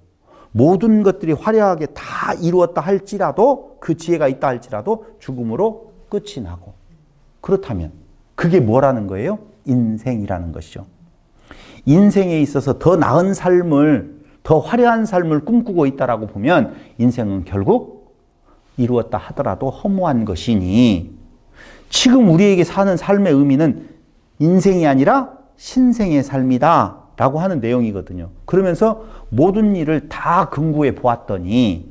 모든 것들이 화려하게 다 이루었다 할지라도 그 지혜가 있다 할지라도 죽음으로 끝이 나고 그렇다면 그게 뭐라는 거예요? 인생이라는 것이죠. 인생에 있어서 더 나은 삶을 더 화려한 삶을 꿈꾸고 있다라고 보면 인생은 결국 이루었다 하더라도 허무한 것이니 지금 우리에게 사는 삶의 의미는 인생이 아니라 신생의 삶이다 라고 하는 내용이거든요. 그러면서 모든 일을 다 긍구해 보았더니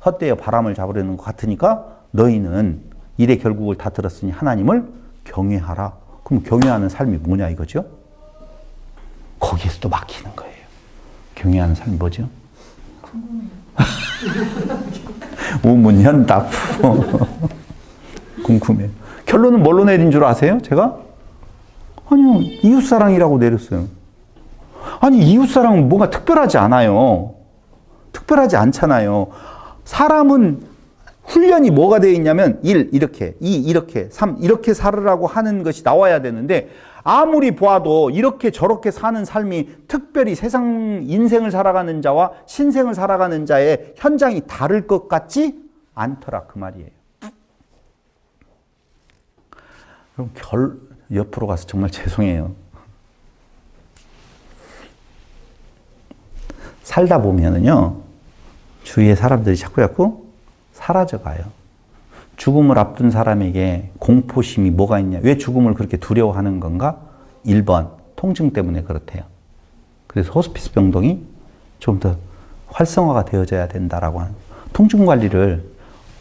헛되어 바람을 잡으려는 것 같으니까 너희는 일의 결국을 다 들었으니 하나님을 경외하라. 그럼 경외하는 삶이 뭐냐 이거죠? 거기에서 또 막히는 거예요. 경외하는 삶이 뭐죠? 우문현답. 궁금해요. 결론은 뭘로 내린 줄 아세요? 제가? 아니요. 이웃사랑이라고 내렸어요. 아니 이웃사랑은 뭔가 특별하지 않아요. 특별하지 않잖아요. 사람은 훈련이 뭐가 되어 있냐면 1 이렇게, 2 이렇게, 3 이렇게 살으라고 하는 것이 나와야 되는데 아무리 보아도 이렇게 저렇게 사는 삶이 특별히 세상 인생을 살아가는 자와 신생을 살아가는 자의 현장이 다를 것 같지 않더라 그 말이에요. 그럼 옆으로 가서 정말 죄송해요. 살다 보면은요, 주위의 사람들이 자꾸 사라져가요. 죽음을 앞둔 사람에게 공포심이 뭐가 있냐? 왜 죽음을 그렇게 두려워하는 건가? 1번, 통증 때문에 그렇대요. 그래서 호스피스 병동이 좀 더 활성화가 되어져야 된다라고 하는, 통증 관리를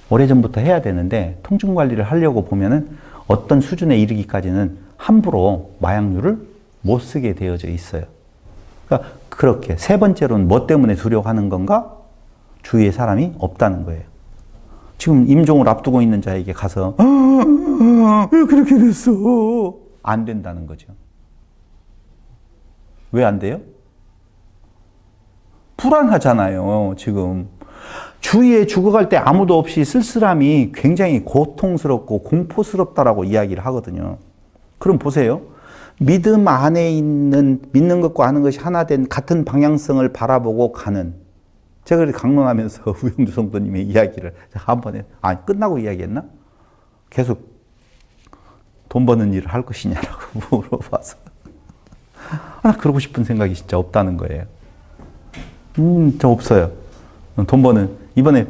오래전부터 해야 되는데, 통증 관리를 하려고 보면은 어떤 수준에 이르기까지는 함부로 마약류를 못 쓰게 되어져 있어요. 그러니까 그렇게 세 번째로는 뭐 때문에 두려워하는 건가? 주위에 사람이 없다는 거예요. 지금 임종을 앞두고 있는 자에게 가서 왜 그렇게 됐어? 안 된다는 거죠. 왜 안 돼요? 불안하잖아요. 지금 주위에 죽어갈 때 아무도 없이 쓸쓸함이 굉장히 고통스럽고 공포스럽다라고 이야기를 하거든요. 그럼 보세요. 믿음 안에 있는, 믿는 것과 아는 것이 하나 된 같은 방향성을 바라보고 가는, 제가 강론하면서 우영주 성도님의 이야기를 한 번에, 끝나고 이야기했나? 계속 돈 버는 일을 할 것이냐라고 물어봐서. 그러고 싶은 생각이 진짜 없다는 거예요. 저 없어요. 돈 버는, 이번에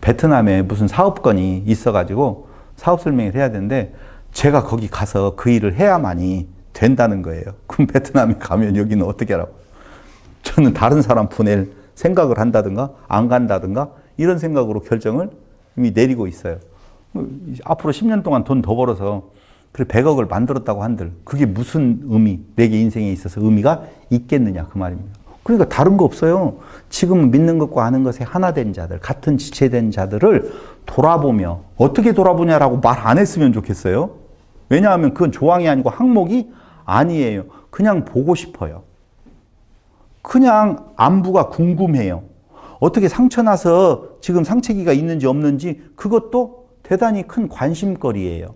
베트남에 무슨 사업건이 있어가지고 사업 설명을 해야 되는데, 제가 거기 가서 그 일을 해야만이 된다는 거예요. 그럼 베트남에 가면 여기는 어떻게 하라고? 저는 다른 사람 보낼 생각을 한다든가 안 간다든가 이런 생각으로 결정을 이미 내리고 있어요. 앞으로 10년 동안 돈 더 벌어서 그래 100억을 만들었다고 한들 그게 무슨 의미, 내게 인생에 있어서 의미가 있겠느냐 그 말입니다. 그러니까 다른 거 없어요. 지금 믿는 것과 아는 것에 하나 된 자들, 같은 지체된 자들을 돌아보며, 어떻게 돌아보냐라고 말 안 했으면 좋겠어요. 왜냐하면 그건 조항이 아니고 항목이 아니에요. 그냥 보고 싶어요. 그냥 안부가 궁금해요. 어떻게 상처 나서 지금 상처기가 있는지 없는지 그것도 대단히 큰 관심거리예요.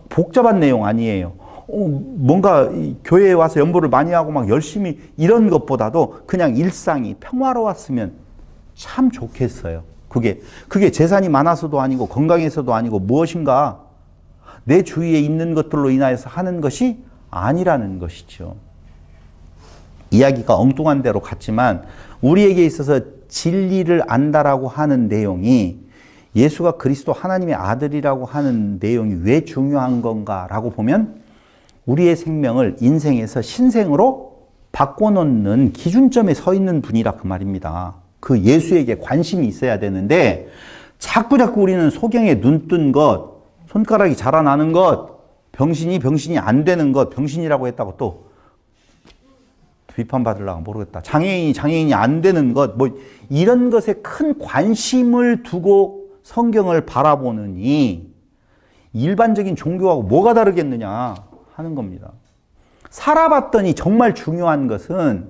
복잡한 내용 아니에요. 뭔가 교회에 와서 연보를 많이 하고 막 열심히 이런 것보다도 그냥 일상이 평화로웠으면 참 좋겠어요. 그게 재산이 많아서도 아니고 건강해서도 아니고 무엇인가 내 주위에 있는 것들로 인하여서 하는 것이 아니라는 것이죠. 이야기가 엉뚱한 대로 갔지만 우리에게 있어서 진리를 안다라고 하는 내용이, 예수가 그리스도 하나님의 아들이라고 하는 내용이 왜 중요한 건가라고 보면 우리의 생명을 인생에서 신생으로 바꿔놓는 기준점에 서 있는 분이라 그 말입니다. 그 예수에게 관심이 있어야 되는데 자꾸 우리는 소경에 눈 뜬 것, 손가락이 자라나는 것, 병신이 안 되는 것, 병신이라고 했다고 또 비판받으려고 모르겠다. 장애인이 안 되는 것, 뭐 이런 것에 큰 관심을 두고 성경을 바라보느니 일반적인 종교하고 뭐가 다르겠느냐 하는 겁니다. 살아봤더니 정말 중요한 것은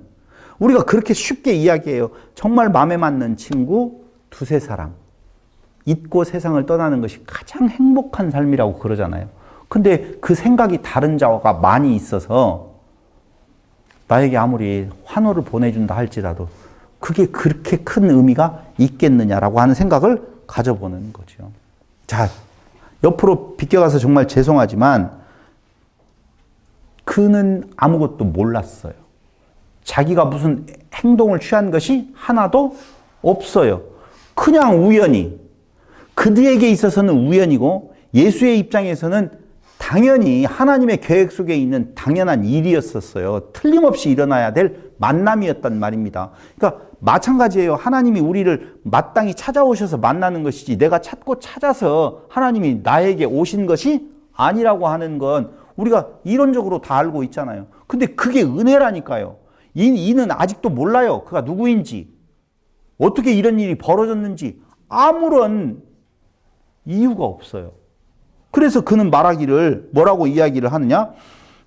우리가 그렇게 쉽게 이야기해요. 정말 마음에 맞는 친구 두세 사람 잊고 세상을 떠나는 것이 가장 행복한 삶이라고 그러잖아요. 근데 그 생각이 다른 자가 많이 있어서 나에게 아무리 환호를 보내준다 할지라도 그게 그렇게 큰 의미가 있겠느냐라고 하는 생각을 가져보는 거죠. 자, 옆으로 비껴가서 정말 죄송하지만 그는 아무것도 몰랐어요. 자기가 무슨 행동을 취한 것이 하나도 없어요. 그냥 우연히. 그들에게 있어서는 우연이고 예수의 입장에서는 당연히 하나님의 계획 속에 있는 당연한 일이었었어요. 틀림없이 일어나야 될 만남이었단 말입니다. 그러니까 마찬가지예요. 하나님이 우리를 마땅히 찾아오셔서 만나는 것이지 내가 찾고 찾아서 하나님이 나에게 오신 것이 아니라고 하는 건 우리가 이론적으로 다 알고 있잖아요. 근데 그게 은혜라니까요. 이는 아직도 몰라요. 그가 누구인지, 어떻게 이런 일이 벌어졌는지 아무런 이유가 없어요. 그래서 그는 말하기를 뭐라고 이야기를 하느냐?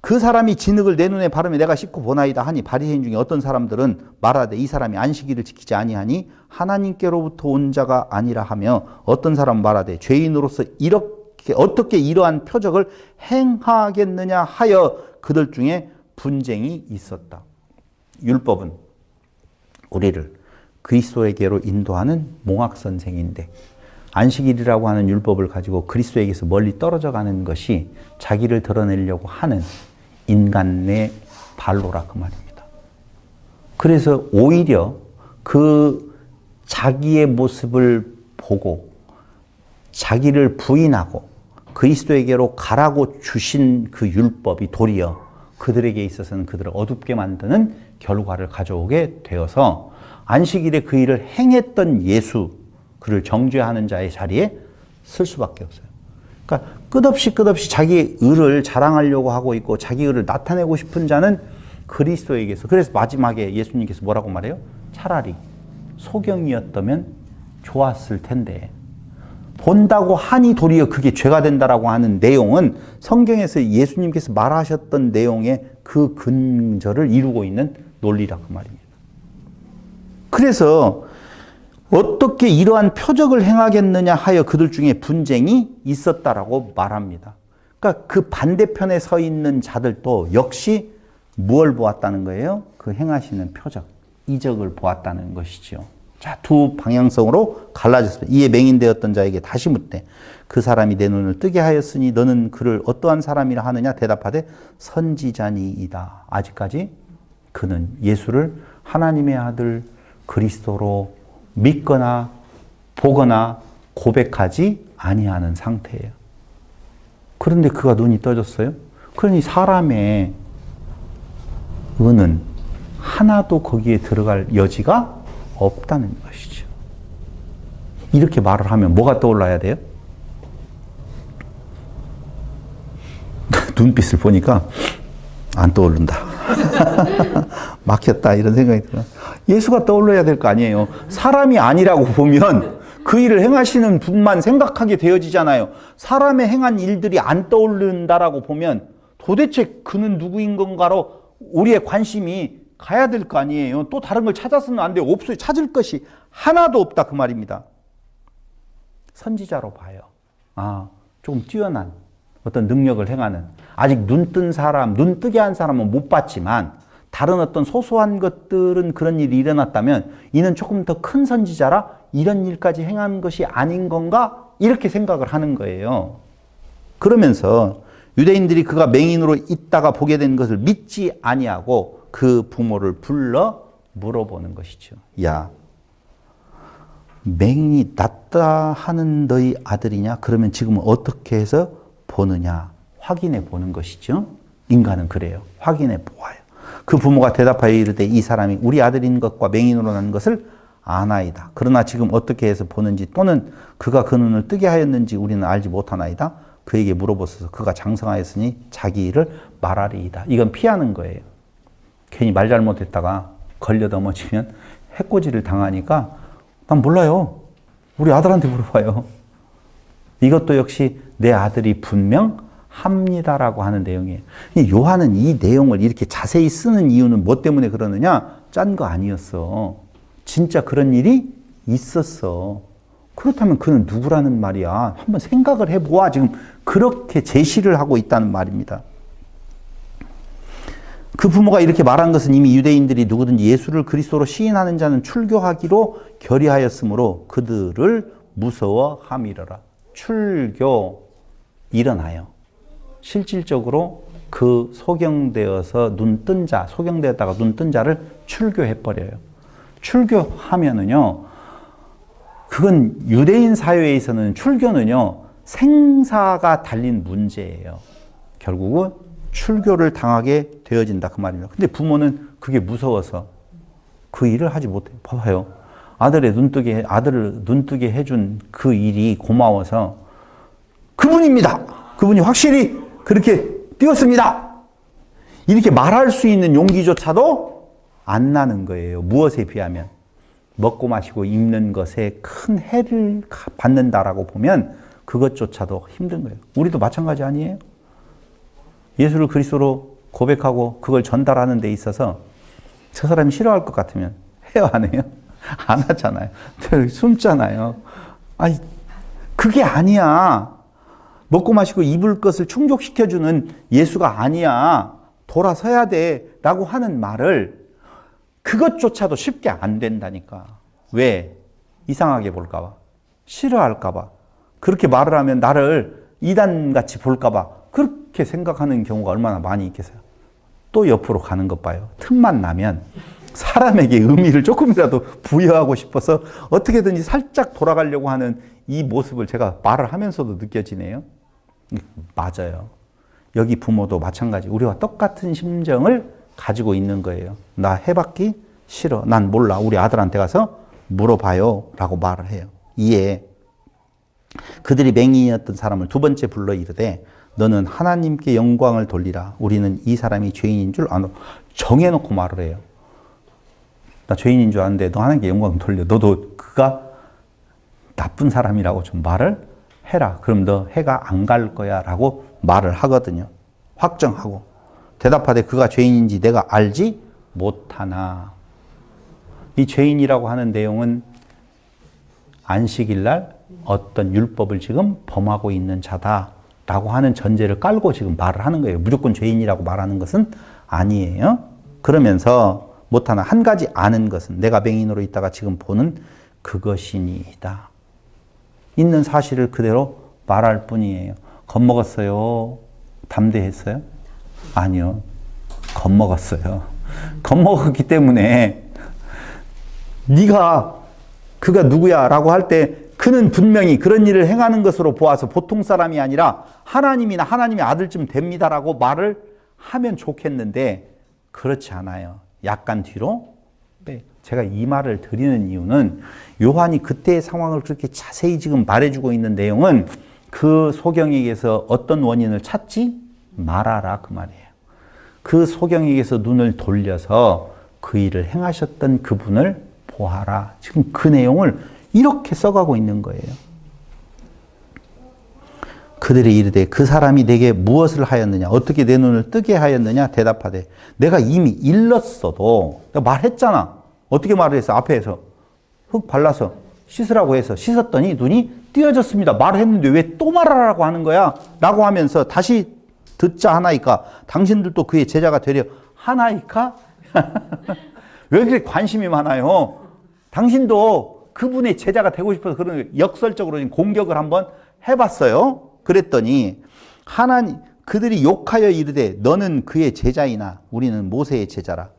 그 사람이 진흙을 내 눈에 바르며 내가 씻고 보나이다 하니 바리새인 중에 어떤 사람들은 말하되 이 사람이 안식일을 지키지 아니하니 하나님께로부터 온 자가 아니라 하며 어떤 사람은 말하되 죄인으로서 이렇게 어떻게 이러한 표적을 행하겠느냐 하여 그들 중에 분쟁이 있었다. 율법은 우리를 그리스도에게로 인도하는 몽학선생인데 안식일이라고 하는 율법을 가지고 그리스도에게서 멀리 떨어져 가는 것이 자기를 드러내려고 하는 인간의 발로라 그 말입니다. 그래서 오히려 그 자기의 모습을 보고 자기를 부인하고 그리스도에게로 가라고 주신 그 율법이 도리어 그들에게 있어서는 그들을 어둡게 만드는 결과를 가져오게 되어서 안식일에 그 일을 행했던 예수, 그를 정죄하는 자의 자리에 쓸 수밖에 없어요. 그러니까 끝없이 자기의 의를 자랑하려고 하고 있고 자기 의를 나타내고 싶은 자는 그리스도에게서, 그래서 마지막에 예수님께서 뭐라고 말해요? 차라리 소경이었다면 좋았을 텐데 본다고 하니 도리어 그게 죄가 된다라고 하는 내용은 성경에서 예수님께서 말하셨던 내용의 그 근저를 이루고 있는 논리라 그 말입니다. 그래서 어떻게 이러한 표적을 행하겠느냐 하여 그들 중에 분쟁이 있었다라고 말합니다. 그러니까 그 반대편에 서 있는 자들도 역시 무엇을 보았다는 거예요? 그 행하시는 표적, 이적을 보았다는 것이죠. 자, 두 방향성으로 갈라졌습니다. 이에 맹인되었던 자에게 다시 묻되 그 사람이 내 눈을 뜨게 하였으니 너는 그를 어떠한 사람이라 하느냐? 대답하되 선지자니이다. 아직까지 그는 예수를 하나님의 아들 그리스도로 믿거나 보거나 고백하지 아니하는 상태예요. 그런데 그가 눈이 떠졌어요. 그러니 사람의 은은 하나도 거기에 들어갈 여지가 없다는 것이죠. 이렇게 말을 하면 뭐가 떠올라야 돼요? 눈빛을 보니까 안 떠오른다. 막혔다 이런 생각이 들어요. 예수가 떠올라야 될 거 아니에요. 사람이 아니라고 보면 그 일을 행하시는 분만 생각하게 되어지잖아요. 사람의 행한 일들이 안 떠오른다라고 보면 도대체 그는 누구인 건가로 우리의 관심이 가야 될 거 아니에요. 또 다른 걸 찾아서는 안 돼요. 없어요. 찾을 것이 하나도 없다 그 말입니다. 선지자로 봐요. 아, 조금 뛰어난 어떤 능력을 행하는, 아직 눈뜬 사람, 눈 뜨게 한 사람은 못 봤지만 다른 어떤 소소한 것들은 그런 일이 일어났다면 이는 조금 더 큰 선지자라 이런 일까지 행한 것이 아닌 건가? 이렇게 생각을 하는 거예요. 그러면서 유대인들이 그가 맹인으로 있다가 보게 된 것을 믿지 아니하고 그 부모를 불러 물어보는 것이죠. 야, 맹인이 낫다 하는 너희 아들이냐? 그러면 지금 어떻게 해서 보느냐? 확인해 보는 것이죠. 인간은 그래요. 확인해 보아요. 그 부모가 대답하여 이르되 이 사람이 우리 아들인 것과 맹인으로 난 것을 아나이다. 그러나 지금 어떻게 해서 보는지 또는 그가 그 눈을 뜨게 하였는지 우리는 알지 못하나이다. 그에게 물어보소서. 그가 장성하였으니 자기 일을 말하리이다. 이건 피하는 거예요. 괜히 말 잘못했다가 걸려 넘어지면 해코지를 당하니까 난 몰라요. 우리 아들한테 물어봐요. 이것도 역시 내 아들이 분명합니다라고 하는 내용이에요. 요한은 이 내용을 이렇게 자세히 쓰는 이유는 뭐 때문에 그러느냐? 짠 거 아니었어. 진짜 그런 일이 있었어. 그렇다면 그는 누구라는 말이야? 한번 생각을 해보아. 지금 그렇게 제시를 하고 있다는 말입니다. 그 부모가 이렇게 말한 것은 이미 유대인들이 누구든지 예수를 그리스도로 시인하는 자는 출교하기로 결의하였으므로 그들을 무서워함이러라. 출교 일어나요. 실질적으로 그 소경되어서 눈뜬 자, 소경되었다가 눈뜬 자를 출교해버려요. 출교하면은요, 그건 유대인 사회에서는 출교는요, 생사가 달린 문제예요. 결국은 출교를 당하게 되어진다 그 말입니다. 근데 부모는 그게 무서워서 그 일을 하지 못해요. 봐봐요. 아들을 눈뜨게 해준 그 일이 고마워서 그분입니다. 그분이 확실히 그렇게 뛰었습니다. 이렇게 말할 수 있는 용기조차도 안 나는 거예요. 무엇에 비하면? 먹고 마시고 입는 것에 큰 해를 받는다라고 보면 그것조차도 힘든 거예요. 우리도 마찬가지 아니에요? 예수를 그리스도로 고백하고 그걸 전달하는 데 있어서 저 사람이 싫어할 것 같으면 해요, 안 해요? 안 하잖아요. 숨잖아요. 아니, 그게 아니야. 먹고 마시고 입을 것을 충족시켜주는 예수가 아니야. 돌아서야 돼. 라고 하는 말을 그것조차도 쉽게 안 된다니까. 왜? 이상하게 볼까봐. 싫어할까봐. 그렇게 말을 하면 나를 이단같이 볼까봐. 그렇게 생각하는 경우가 얼마나 많이 있겠어요. 또 옆으로 가는 것 봐요. 틈만 나면 사람에게 의미를 조금이라도 부여하고 싶어서 어떻게든지 살짝 돌아가려고 하는 이 모습을 제가 말을 하면서도 느껴지네요. 맞아요. 여기 부모도 마찬가지. 우리와 똑같은 심정을 가지고 있는 거예요. 나 해봤기 싫어. 난 몰라. 우리 아들한테 가서 물어봐요. 라고 말을 해요. 이에 그들이 맹인이었던 사람을 두 번째 불러 이르되 너는 하나님께 영광을 돌리라. 우리는 이 사람이 죄인인 줄 아노. 정해놓고 말을 해요. 나 죄인인 줄 아는데 너 하나님께 영광 돌려. 너도 그가 나쁜 사람이라고 좀 말을 해라. 그럼 너 해가 안 갈 거야. 라고 말을 하거든요. 확정하고. 대답하되 그가 죄인인지 내가 알지 못하나. 이 죄인이라고 하는 내용은 안식일 날 어떤 율법을 지금 범하고 있는 자다라고 하는 전제를 깔고 지금 말을 하는 거예요. 무조건 죄인이라고 말하는 것은 아니에요. 그러면서 못하나 한 가지 아는 것은 내가 맹인으로 있다가 지금 보는 그것이니이다. 있는 사실을 그대로 말할 뿐이에요. 겁먹었어요? 담대했어요? 아니요. 겁먹었어요. 겁먹었기 때문에 네가 그가 누구야? 라고 할 때 그는 분명히 그런 일을 행하는 것으로 보아서 보통 사람이 아니라 하나님이나 하나님의 아들쯤 됩니다라고 말을 하면 좋겠는데 그렇지 않아요. 약간 뒤로 빼. 제가 이 말을 드리는 이유는 요한이 그때의 상황을 그렇게 자세히 지금 말해주고 있는 내용은 그 소경에게서 어떤 원인을 찾지 말아라 그 말이에요. 그 소경에게서 눈을 돌려서 그 일을 행하셨던 그분을 보아라. 지금 그 내용을 이렇게 써가고 있는 거예요. 그들이 이르되 그 사람이 내게 무엇을 하였느냐? 어떻게 내 눈을 뜨게 하였느냐? 대답하되 내가 이미 일렀어도 내가 말했잖아. 어떻게 말을 했어? 앞에서 흙 발라서 씻으라고 해서 씻었더니 눈이 띄어졌습니다. 말을 했는데 왜 또 말하라고 하는 거야? 라고 하면서 다시 듣자 하나이까? 당신들도 그의 제자가 되려 하나이까? 왜 그렇게 관심이 많아요? 당신도 그분의 제자가 되고 싶어서 그런 역설적으로 공격을 한번 해봤어요. 그랬더니 하나님 그들이 욕하여 이르되 너는 그의 제자이나 우리는 모세의 제자라.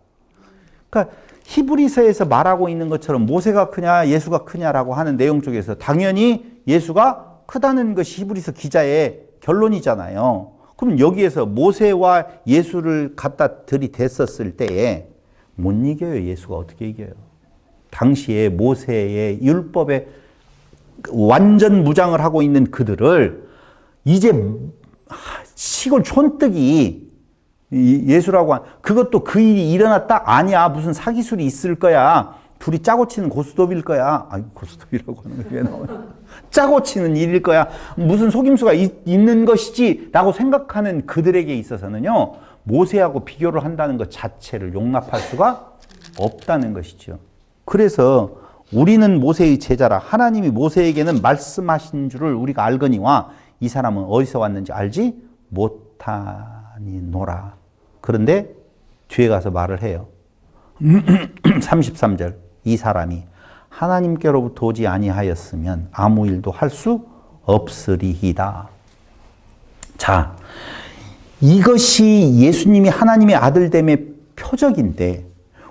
그러니까 히브리서에서 말하고 있는 것처럼 모세가 크냐 예수가 크냐라고 하는 내용 쪽에서 당연히 예수가 크다는 것이 히브리서 기자의 결론이잖아요. 그럼 여기에서 모세와 예수를 갖다 들이댔었을 때에 못 이겨요. 예수가 어떻게 이겨요? 당시에 모세의 율법에 완전 무장을 하고 있는 그들을 이제 시골 촌뜨기 예수라고 한 그것도 그 일이 일어났다? 아니야. 무슨 사기술이 있을 거야. 둘이 짜고 치는 고스톱일 거야. 아니 고스톱이라고 하는 게 왜 나와요? 짜고 치는 일일 거야. 무슨 속임수가 있는 것이지 라고 생각하는 그들에게 있어서는요. 모세하고 비교를 한다는 것 자체를 용납할 수가 없다는 것이죠. 그래서 우리는 모세의 제자라 하나님이 모세에게는 말씀하신 줄을 우리가 알거니와 이 사람은 어디서 왔는지 알지 못하니노라. 그런데 뒤에 가서 말을 해요. 33절 이 사람이 하나님께로부터 오지 아니하였으면 아무 일도 할 수 없으리이다. 자, 이것이 예수님이 하나님의 아들됨의 표적인데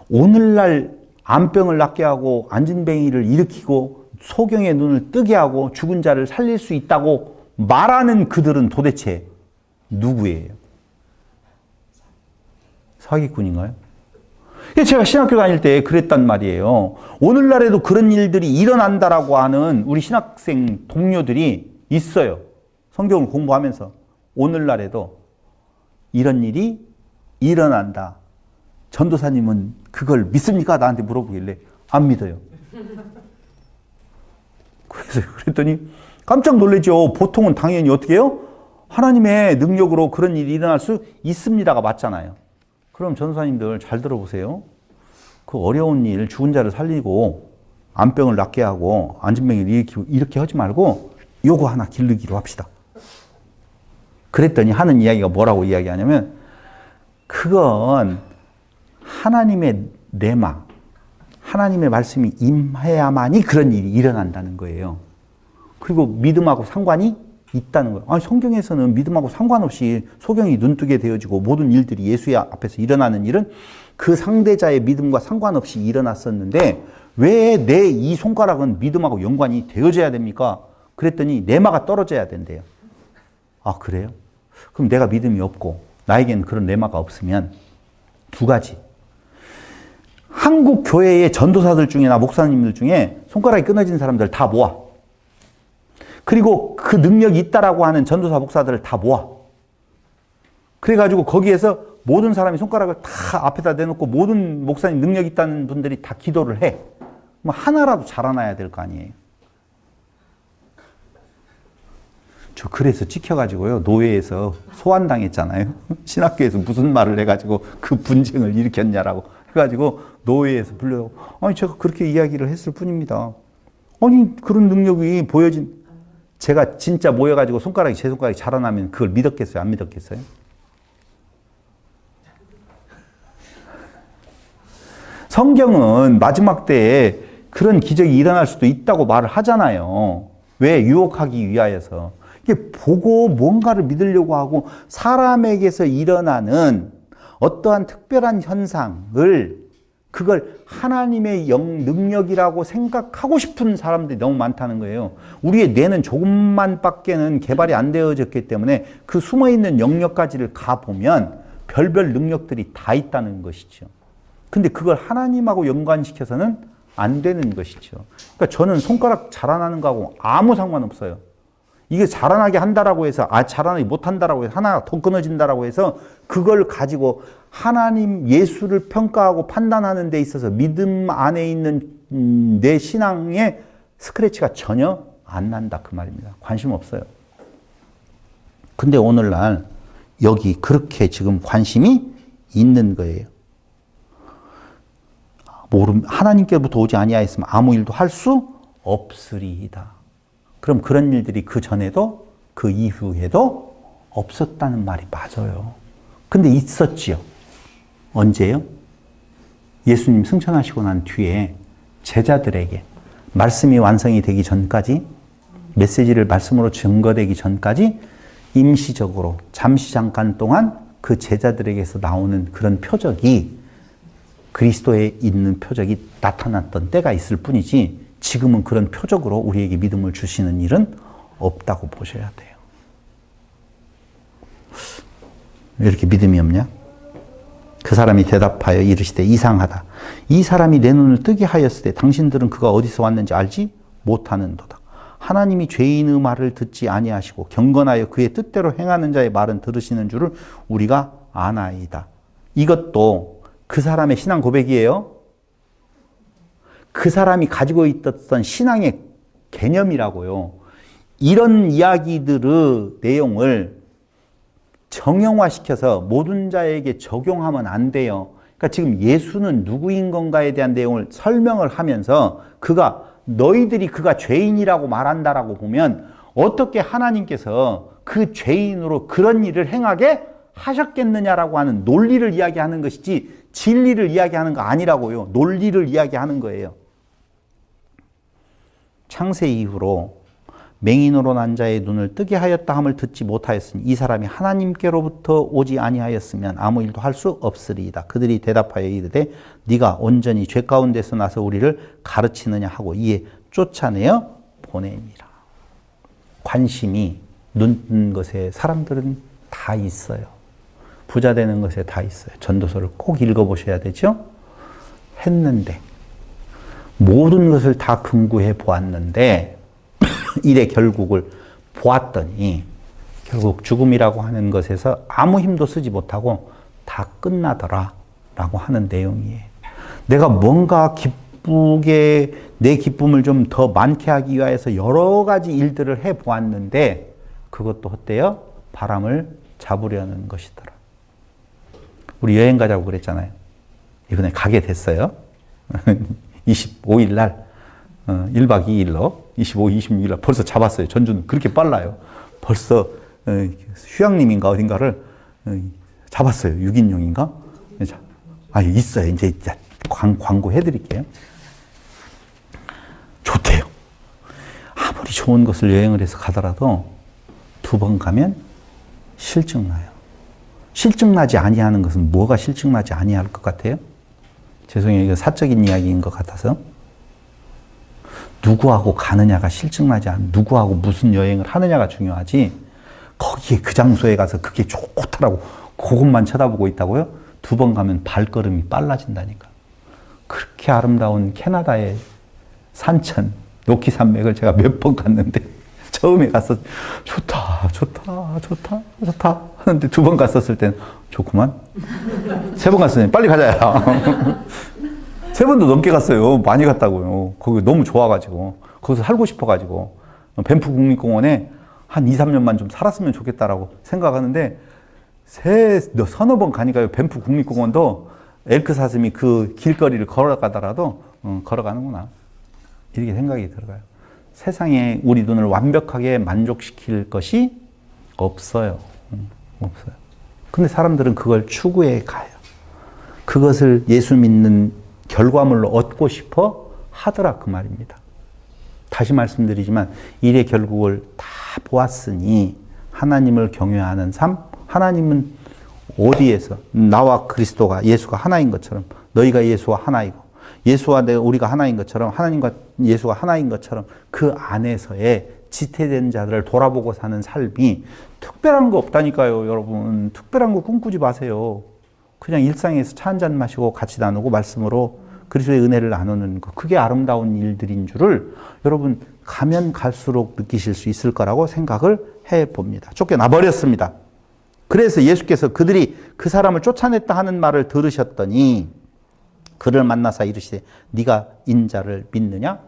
오늘날 암병을 낫게 하고 안진뱅이를 일으키고 소경의 눈을 뜨게 하고 죽은 자를 살릴 수 있다고 말하는 그들은 도대체 누구예요? 사기꾼인가요? 제가 신학교 다닐 때 그랬단 말이에요. 오늘날에도 그런 일들이 일어난다라고 하는 우리 신학생 동료들이 있어요. 성경을 공부하면서 오늘날에도 이런 일이 일어난다. 전도사님은 그걸 믿습니까? 나한테 물어보길래 안 믿어요. 그래서 그랬더니 깜짝 놀라죠. 보통은 당연히 어떻게 해요? 하나님의 능력으로 그런 일이 일어날 수 있습니다가 맞잖아요. 그럼 전도사님들 잘 들어보세요. 그 어려운 일, 죽은 자를 살리고 암병을 낫게 하고 안진병을 일으키고 이렇게 하지 말고 요거 하나 기르기로 합시다. 그랬더니 하는 이야기가 뭐라고 이야기하냐면 그건 하나님의 내마, 하나님의 말씀이 임해야만이 그런 일이 일어난다는 거예요. 그리고 믿음하고 상관이 있다는 거예요. 아니, 성경에서는 믿음하고 상관없이 소경이 눈뜨게 되어지고 모든 일들이 예수의 앞에서 일어나는 일은 그 상대자의 믿음과 상관없이 일어났었는데 왜 내 이 손가락은 믿음하고 연관이 되어져야 됩니까? 그랬더니 내마가 떨어져야 된대요. 아, 그래요? 그럼 내가 믿음이 없고 나에게는 그런 내마가 없으면 두 가지. 한국 교회의 전도사들 중에나 목사님들 중에 손가락이 끊어진 사람들 다 모아. 그리고 그 능력이 있다라고 하는 전도사 목사들을 다 모아. 그래가지고 거기에서 모든 사람이 손가락을 다 앞에다 대놓고 모든 목사님 능력 있다는 분들이 다 기도를 해. 뭐 하나라도 자라나야 될 거 아니에요. 저 그래서 찍혀가지고요. 노예에서 소환당했잖아요. 신학교에서 무슨 말을 해가지고 그 분쟁을 일으켰냐라고 해가지고 노예에서 불려고. 아니 제가 그렇게 이야기를 했을 뿐입니다. 아니 그런 능력이 보여진 제가 진짜 모여가지고 제 손가락이 자라나면 그걸 믿었겠어요? 안 믿었겠어요? 성경은 마지막 때에 그런 기적이 일어날 수도 있다고 말을 하잖아요. 왜? 유혹하기 위하여서. 이게 보고 뭔가를 믿으려고 하고 사람에게서 일어나는 어떠한 특별한 현상을 그걸 하나님의 능력이라고 생각하고 싶은 사람들이 너무 많다는 거예요. 우리의 뇌는 조금만 밖에는 개발이 안 되어졌기 때문에 그 숨어있는 영역까지를 가보면 별별 능력들이 다 있다는 것이죠. 근데 그걸 하나님하고 연관시켜서는 안 되는 것이죠. 그러니까 저는 손가락 자라나는 거하고 아무 상관없어요. 이게 자라나게 한다라고 해서, 자라나게 못한다라고 해서, 하나가 더 끊어진다라고 해서, 그걸 가지고 하나님 예수를 평가하고 판단하는 데 있어서 믿음 안에 있는 내 신앙에 스크래치가 전혀 안 난다. 그 말입니다. 관심 없어요. 근데 오늘날 여기 그렇게 지금 관심이 있는 거예요. 하나님께로부터 오지 아니하였으면 아무 일도 할 수 없으리이다. 그럼 그런 일들이 그 전에도 그 이후에도 없었다는 말이 맞아요. 근데 있었지요. 언제요? 예수님 승천하시고 난 뒤에 제자들에게 말씀이 완성이 되기 전까지, 메시지를 말씀으로 증거되기 전까지 임시적으로 잠시 잠깐 동안 그 제자들에게서 나오는 그런 표적이, 그리스도에 있는 표적이 나타났던 때가 있을 뿐이지 지금은 그런 표적으로 우리에게 믿음을 주시는 일은 없다고 보셔야 돼요. 왜 이렇게 믿음이 없냐? 그 사람이 대답하여 이르시되 이상하다. 이 사람이 내 눈을 뜨게 하였을 때 당신들은 그가 어디서 왔는지 알지 못하는도다. 하나님이 죄인의 말을 듣지 아니하시고 경건하여 그의 뜻대로 행하는 자의 말은 들으시는 줄을 우리가 아나이다. 이것도 그 사람의 신앙 고백이에요. 그 사람이 가지고 있었던 신앙의 개념이라고요. 이런 이야기들의 내용을 정형화시켜서 모든 자에게 적용하면 안 돼요. 그러니까 지금 예수는 누구인 건가에 대한 내용을 설명을 하면서 너희들이 그가 죄인이라고 말한다라고 보면 어떻게 하나님께서 그 죄인으로 그런 일을 행하게 하셨겠느냐라고 하는 논리를 이야기하는 것이지 진리를 이야기하는 거 아니라고요. 논리를 이야기하는 거예요. 창세 이후로 맹인으로 난 자의 눈을 뜨게 하였다 함을 듣지 못하였으니 이 사람이 하나님께로부터 오지 아니하였으면 아무 일도 할 수 없으리이다. 그들이 대답하여 이르되 네가 온전히 죄 가운데서 나서 우리를 가르치느냐 하고 이에 쫓아내어 보내니라. 관심이 눈 것에 사람들은 다 있어요. 부자 되는 것에 다 있어요. 전도서를 꼭 읽어보셔야 되죠. 했는데 모든 것을 다 금구해 보았는데 일의 결국을 보았더니 결국 죽음이라고 하는 것에서 아무 힘도 쓰지 못하고 다 끝나더라 라고 하는 내용이에요. 내가 뭔가 기쁘게 내 기쁨을 좀 더 많게 하기 위해서 여러 가지 일들을 해 보았는데 그것도 어때요? 바람을 잡으려는 것이더라. 우리 여행 가자고 그랬잖아요. 이번에 가게 됐어요. 25일 날 1박 2일로 25, 26일 날 벌써 잡았어요. 전주는 그렇게 빨라요. 벌써 휴양림인가 어딘가를 잡았어요. 6인용인가? 있어요. 이제 광고 해드릴게요. 좋대요. 아무리 좋은 곳을 여행을 해서 가더라도 2번 가면 실증나요. 실증나지 아니하는 것은 뭐가 실증나지 아니할 것 같아요? 죄송해요. 이거 사적인 이야기인 것 같아서. 누구하고 가느냐가 실증나지 않아. 누구하고 무슨 여행을 하느냐가 중요하지. 거기에 그 장소에 가서 그게 좋다라고 그것만 쳐다보고 있다고요? 2번 가면 발걸음이 빨라진다니까. 그렇게 아름다운 캐나다의 산천, 로키 산맥을 제가 몇 번 갔는데 처음에 가서 좋다 하는데 2번 갔었을 땐 좋구만. 3번 갔을 땐 빨리 가자야. 3번도 넘게 갔어요. 많이 갔다고요. 거기 너무 좋아가지고 거기서 살고 싶어가지고 밴프 국립공원에 한 2, 3년만 좀 살았으면 좋겠다라고 생각하는데 서너 번 가니까요. 밴프 국립공원도 엘크 사슴이 그 길거리를 걸어가더라도 걸어가는구나 이렇게 생각이 들어가요. 세상에 우리 눈을 완벽하게 만족시킬 것이 없어요. 없어요. 근데 사람들은 그걸 추구해 가요. 그것을 예수 믿는 결과물로 얻고 싶어 하더라 그 말입니다. 다시 말씀드리지만 일의 결국을 다 보았으니 하나님을 경외하는 삶, 하나님은 어디에서 나와 그리스도가 예수가 하나인 것처럼 너희가 예수와 하나이고 예수와 우리가 하나인 것처럼 하나님과 예수가 하나인 것처럼 그 안에서의 지태된 자들을 돌아보고 사는 삶이 특별한 거 없다니까요. 여러분 특별한 거 꿈꾸지 마세요. 그냥 일상에서 차 한잔 마시고 같이 나누고 말씀으로 그리스도의 은혜를 나누는 거 그게 아름다운 일들인 줄을 여러분 가면 갈수록 느끼실 수 있을 거라고 생각을 해봅니다. 쫓겨나 버렸습니다. 그래서 예수께서 그들이 그 사람을 쫓아냈다 하는 말을 들으셨더니 그를 만나사 이르시되 네가 인자를 믿느냐?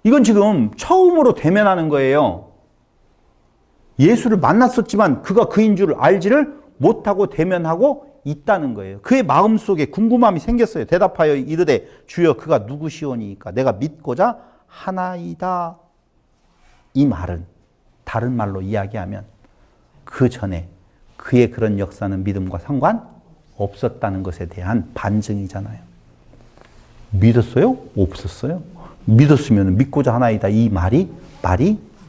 이건 지금 처음으로 대면하는 거예요. 예수를 만났었지만 그가 그인 줄을 알지를 못하고 대면하고 있다는 거예요. 그의 마음속에 궁금함이 생겼어요. 대답하여 이르되 주여 그가 누구시오니까 내가 믿고자 하나이다. 이 말은 다른 말로 이야기하면 그 전에 그의 그런 역사는 믿음과 상관없었다는 것에 대한 반증이잖아요. 믿었어요? 없었어요? 믿었으면 믿고자 하나이다. 이 말이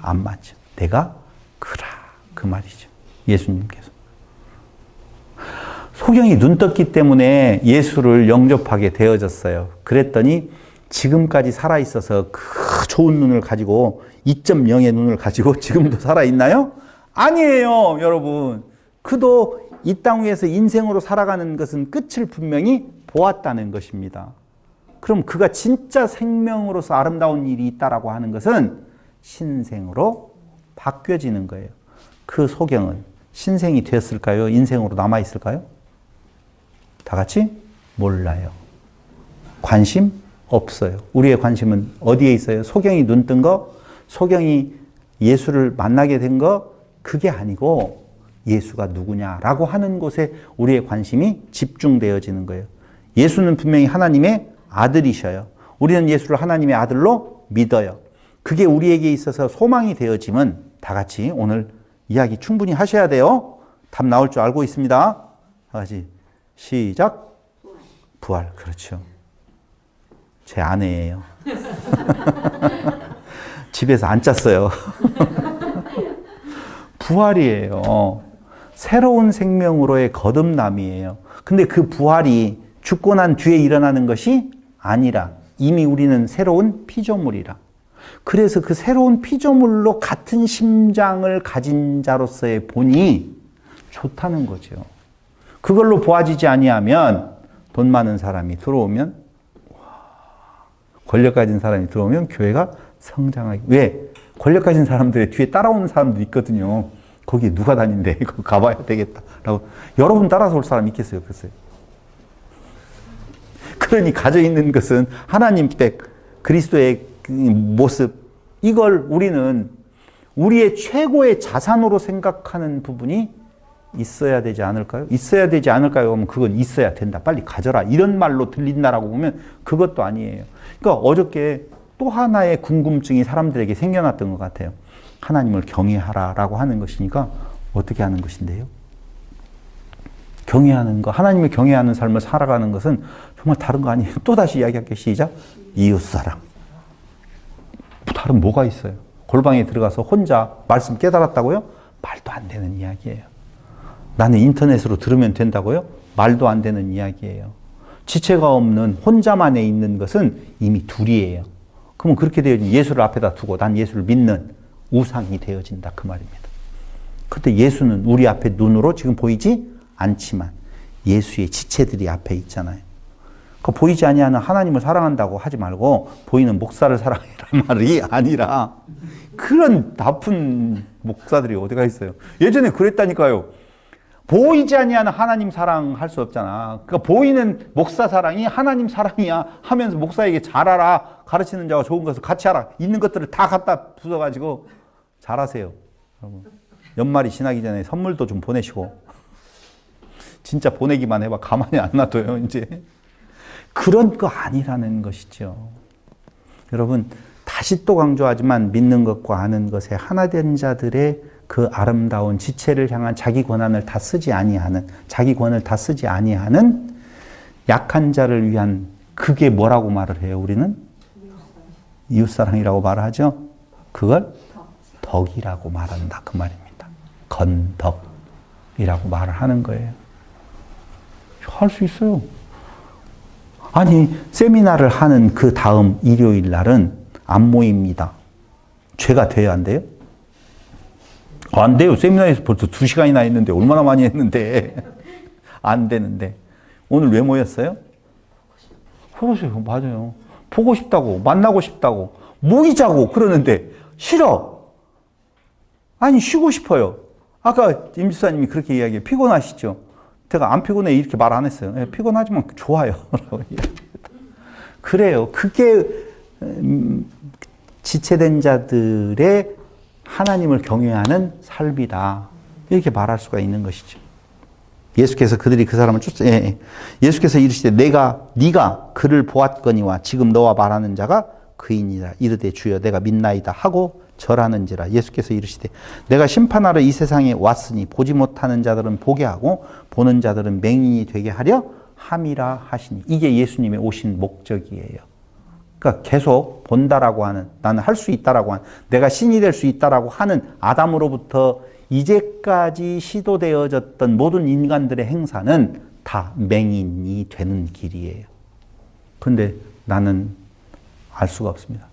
안 맞죠. 내가 그라. 그 말이죠. 예수님께서. 소경이 눈 떴기 때문에 예수를 영접하게 되어졌어요. 그랬더니 지금까지 살아있어서 그 좋은 눈을 가지고 2.0의 눈을 가지고 지금도 살아있나요? 아니에요, 여러분. 그도 이 땅 위에서 인생으로 살아가는 것은 끝을 분명히 보았다는 것입니다. 그럼 그가 진짜 생명으로서 아름다운 일이 있다라고 하는 것은 신생으로 바뀌어지는 거예요. 그 소경은 신생이 되었을까요? 인생으로 남아있을까요? 다 같이 몰라요. 관심 없어요. 우리의 관심은 어디에 있어요? 소경이 눈 뜬 거, 소경이 예수를 만나게 된 거, 그게 아니고 예수가 누구냐라고 하는 곳에 우리의 관심이 집중되어지는 거예요. 예수는 분명히 하나님의 아들이셔요. 우리는 예수를 하나님의 아들로 믿어요. 그게 우리에게 있어서 소망이 되어지면 다 같이 오늘 이야기 충분히 하셔야 돼요. 답 나올 줄 알고 있습니다. 다 같이 시작. 부활. 그렇죠. 제 아내예요. 집에서 안 짰어요. 부활이에요. 새로운 생명으로의 거듭남이에요. 근데 그 부활이 죽고 난 뒤에 일어나는 것이 아니라 이미 우리는 새로운 피조물이라. 그래서 그 새로운 피조물로 같은 심장을 가진 자로서의 본이 좋다는 거죠. 그걸로 보아지지 아니하면 돈 많은 사람이 들어오면 권력 가진 사람이 들어오면 교회가 성장하기. 왜? 권력 가진 사람들의 뒤에 따라오는 사람도 있거든요. 거기 누가 다닌대? 거기 가봐야 되겠다. 라고. 여러분 따라서 올 사람 있겠어요? 글쎄요. 그러니 가져있는 것은 하나님 백, 그리스도의 모습, 이걸 우리는 우리의 최고의 자산으로 생각하는 부분이 있어야 되지 않을까요? 있어야 되지 않을까요? 그러면 그건 있어야 된다. 빨리 가져라. 이런 말로 들린다라고 보면 그것도 아니에요. 그러니까 어저께 또 하나의 궁금증이 사람들에게 생겨났던 것 같아요. 하나님을 경외하라라고 하는 것이니까 어떻게 하는 것인데요? 경외하는 거, 하나님을 경외하는 삶을 살아가는 것은 정말 다른 거 아니에요. 또다시 이야기할게요. 시작. 이웃사랑. 다른 뭐가 있어요? 골방에 들어가서 혼자 말씀 깨달았다고요? 말도 안 되는 이야기예요. 나는 인터넷으로 들으면 된다고요? 말도 안 되는 이야기예요. 지체가 없는 혼자만에 있는 것은 이미 둘이에요. 그러면 그렇게 되어진 예수를 앞에다 두고 난 예수를 믿는 우상이 되어진다 그 말입니다. 그런데 예수는 우리 앞에 눈으로 지금 보이지 않지만 예수의 지체들이 앞에 있잖아요. 그 보이지 아니하는 하나님을 사랑한다고 하지 말고 보이는 목사를 사랑해라는 말이 아니라 그런 나쁜 목사들이 어디가 있어요. 예전에 그랬다니까요. 보이지 아니하는 하나님 사랑할 수 없잖아. 그러니까 보이는 목사 사랑이 하나님 사랑이야 하면서 목사에게 잘하라, 가르치는 자와 좋은 것을 같이 하라, 있는 것들을 다 갖다 부숴가지고 잘하세요. 여러분. 연말이 지나기 전에 선물도 좀 보내시고 진짜 보내기만 해봐 가만히 안 놔둬요. 이제 그런 거 아니라는 것이죠. 여러분 다시 또 강조하지만 믿는 것과 아는 것에 하나 된 자들의 그 아름다운 지체를 향한 자기 권한을 다 쓰지 아니하는, 자기 권을 다 쓰지 아니하는 약한 자를 위한, 그게 뭐라고 말을 해요? 우리는 이웃사랑이라고 말하죠. 그걸 덕이라고 말한다 그 말입니다. 건덕이라고 말을 하는 거예요. 할 수 있어요. 아니 세미나를 하는 그 다음 일요일 날은 안 모입니다. 죄가 돼야 안 돼요? 안 돼요. 세미나에서 벌써 2시간이나 했는데 얼마나 많이 했는데 안 되는데 오늘 왜 모였어요? 그러세요. 맞아요. 보고 싶다고 만나고 싶다고 모이자고 그러는데 싫어. 아니 쉬고 싶어요. 아까 임 지사님이 그렇게 이야기해요. 피곤하시죠? 제가 안 피곤해 이렇게 말 안 했어요. 예, 피곤하지만 좋아요. 그래요. 그게 지체된 자들의 하나님을 경외하는 삶이다. 이렇게 말할 수가 있는 것이죠. 예수께서 그들이 그 사람을 예수께서 이르시되 네가 그를 보았거니와 지금 너와 말하는 자가 그이니라. 이르되 주여 내가 믿나이다 하고 절하는지라. 예수께서 이르시되 내가 심판하러 이 세상에 왔으니 보지 못하는 자들은 보게 하고 보는 자들은 맹인이 되게 하려 함이라 하시니. 이게 예수님의 오신 목적이에요. 그러니까 계속 본다라고 하는, 나는 할 수 있다라고 하는, 내가 신이 될 수 있다라고 하는 아담으로부터 이제까지 시도되어졌던 모든 인간들의 행사는 다 맹인이 되는 길이에요. 근데 나는 알 수가 없습니다.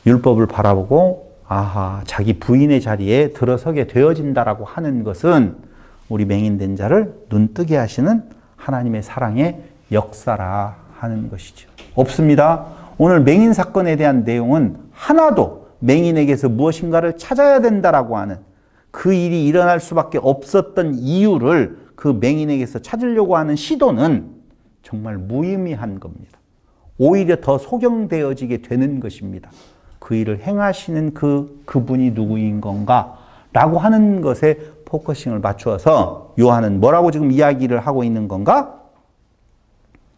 율법을 바라보고 아하 자기 부인의 자리에 들어서게 되어진다라고 하는 것은 우리 맹인된 자를 눈뜨게 하시는 하나님의 사랑의 역사라 하는 것이죠. 없습니다. 오늘 맹인 사건에 대한 내용은 하나도 맹인에게서 무엇인가를 찾아야 된다라고 하는, 그 일이 일어날 수밖에 없었던 이유를 그 맹인에게서 찾으려고 하는 시도는 정말 무의미한 겁니다. 오히려 더 소경되어지게 되는 것입니다. 그 일을 행하시는 그분이 누구인 건가? 라고 하는 것에 포커싱을 맞추어서 요한은 뭐라고 지금 이야기를 하고 있는 건가?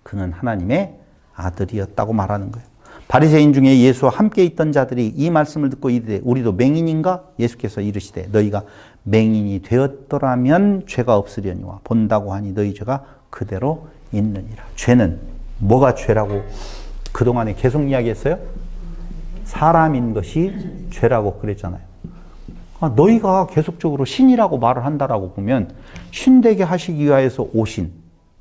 그는 하나님의 아들이었다고 말하는 거예요. 바리새인 중에 예수와 함께 있던 자들이 이 말씀을 듣고 이르되 우리도 맹인인가? 예수께서 이르시되 너희가 맹인이 되었더라면 죄가 없으려니와 본다고 하니 너희 죄가 그대로 있느니라. 죄는 뭐가 죄라고 그동안에 계속 이야기했어요? 사람인 것이 죄라고 그랬잖아요. 너희가 계속적으로 신이라고 말을 한다라고 보면 신되게 하시기 위하여서 오신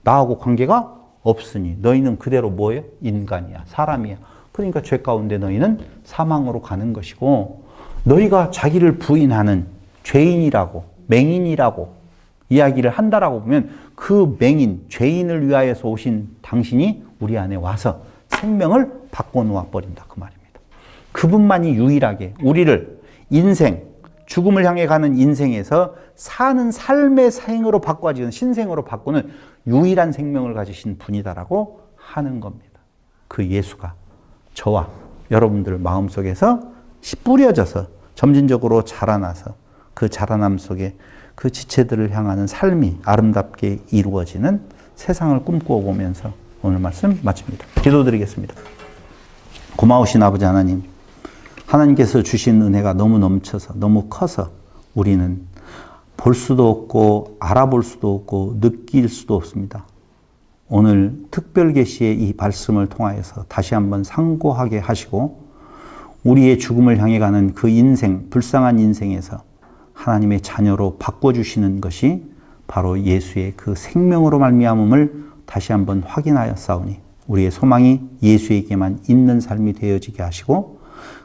나하고 관계가 없으니 너희는 그대로 뭐예요? 인간이야. 사람이야. 그러니까 죄 가운데 너희는 사망으로 가는 것이고, 너희가 자기를 부인하는 죄인이라고 맹인이라고 이야기를 한다라고 보면 그 맹인 죄인을 위하여서 오신 당신이 우리 안에 와서 생명을 바꿔놓아 버린다 그 말입니다. 그분만이 유일하게 우리를 인생, 죽음을 향해 가는 인생에서 사는 삶의 생으로 바꿔지는 신생으로 바꾸는 유일한 생명을 가지신 분이다라고 하는 겁니다. 그 예수가 저와 여러분들 마음속에서 뿌려져서 점진적으로 자라나서 그 자라남 속에 그 지체들을 향하는 삶이 아름답게 이루어지는 세상을 꿈꾸어 보면서 오늘 말씀 마칩니다. 기도드리겠습니다. 고마우신 아버지 하나님, 하나님께서 주신 은혜가 너무 넘쳐서 너무 커서 우리는 볼 수도 없고 알아볼 수도 없고 느낄 수도 없습니다. 오늘 특별 계시의 이 말씀을 통하여서 다시 한번 상고하게 하시고 우리의 죽음을 향해 가는 그 인생, 불쌍한 인생에서 하나님의 자녀로 바꿔주시는 것이 바로 예수의 그 생명으로 말미암음을 다시 한번 확인하였사오니 우리의 소망이 예수에게만 있는 삶이 되어지게 하시고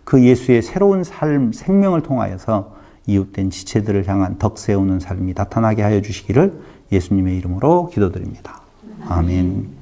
그 예수의 새로운 삶, 생명을 통하여서 이웃된 지체들을 향한 덕 세우는 삶이 나타나게 하여 주시기를 예수님의 이름으로 기도드립니다. 아멘.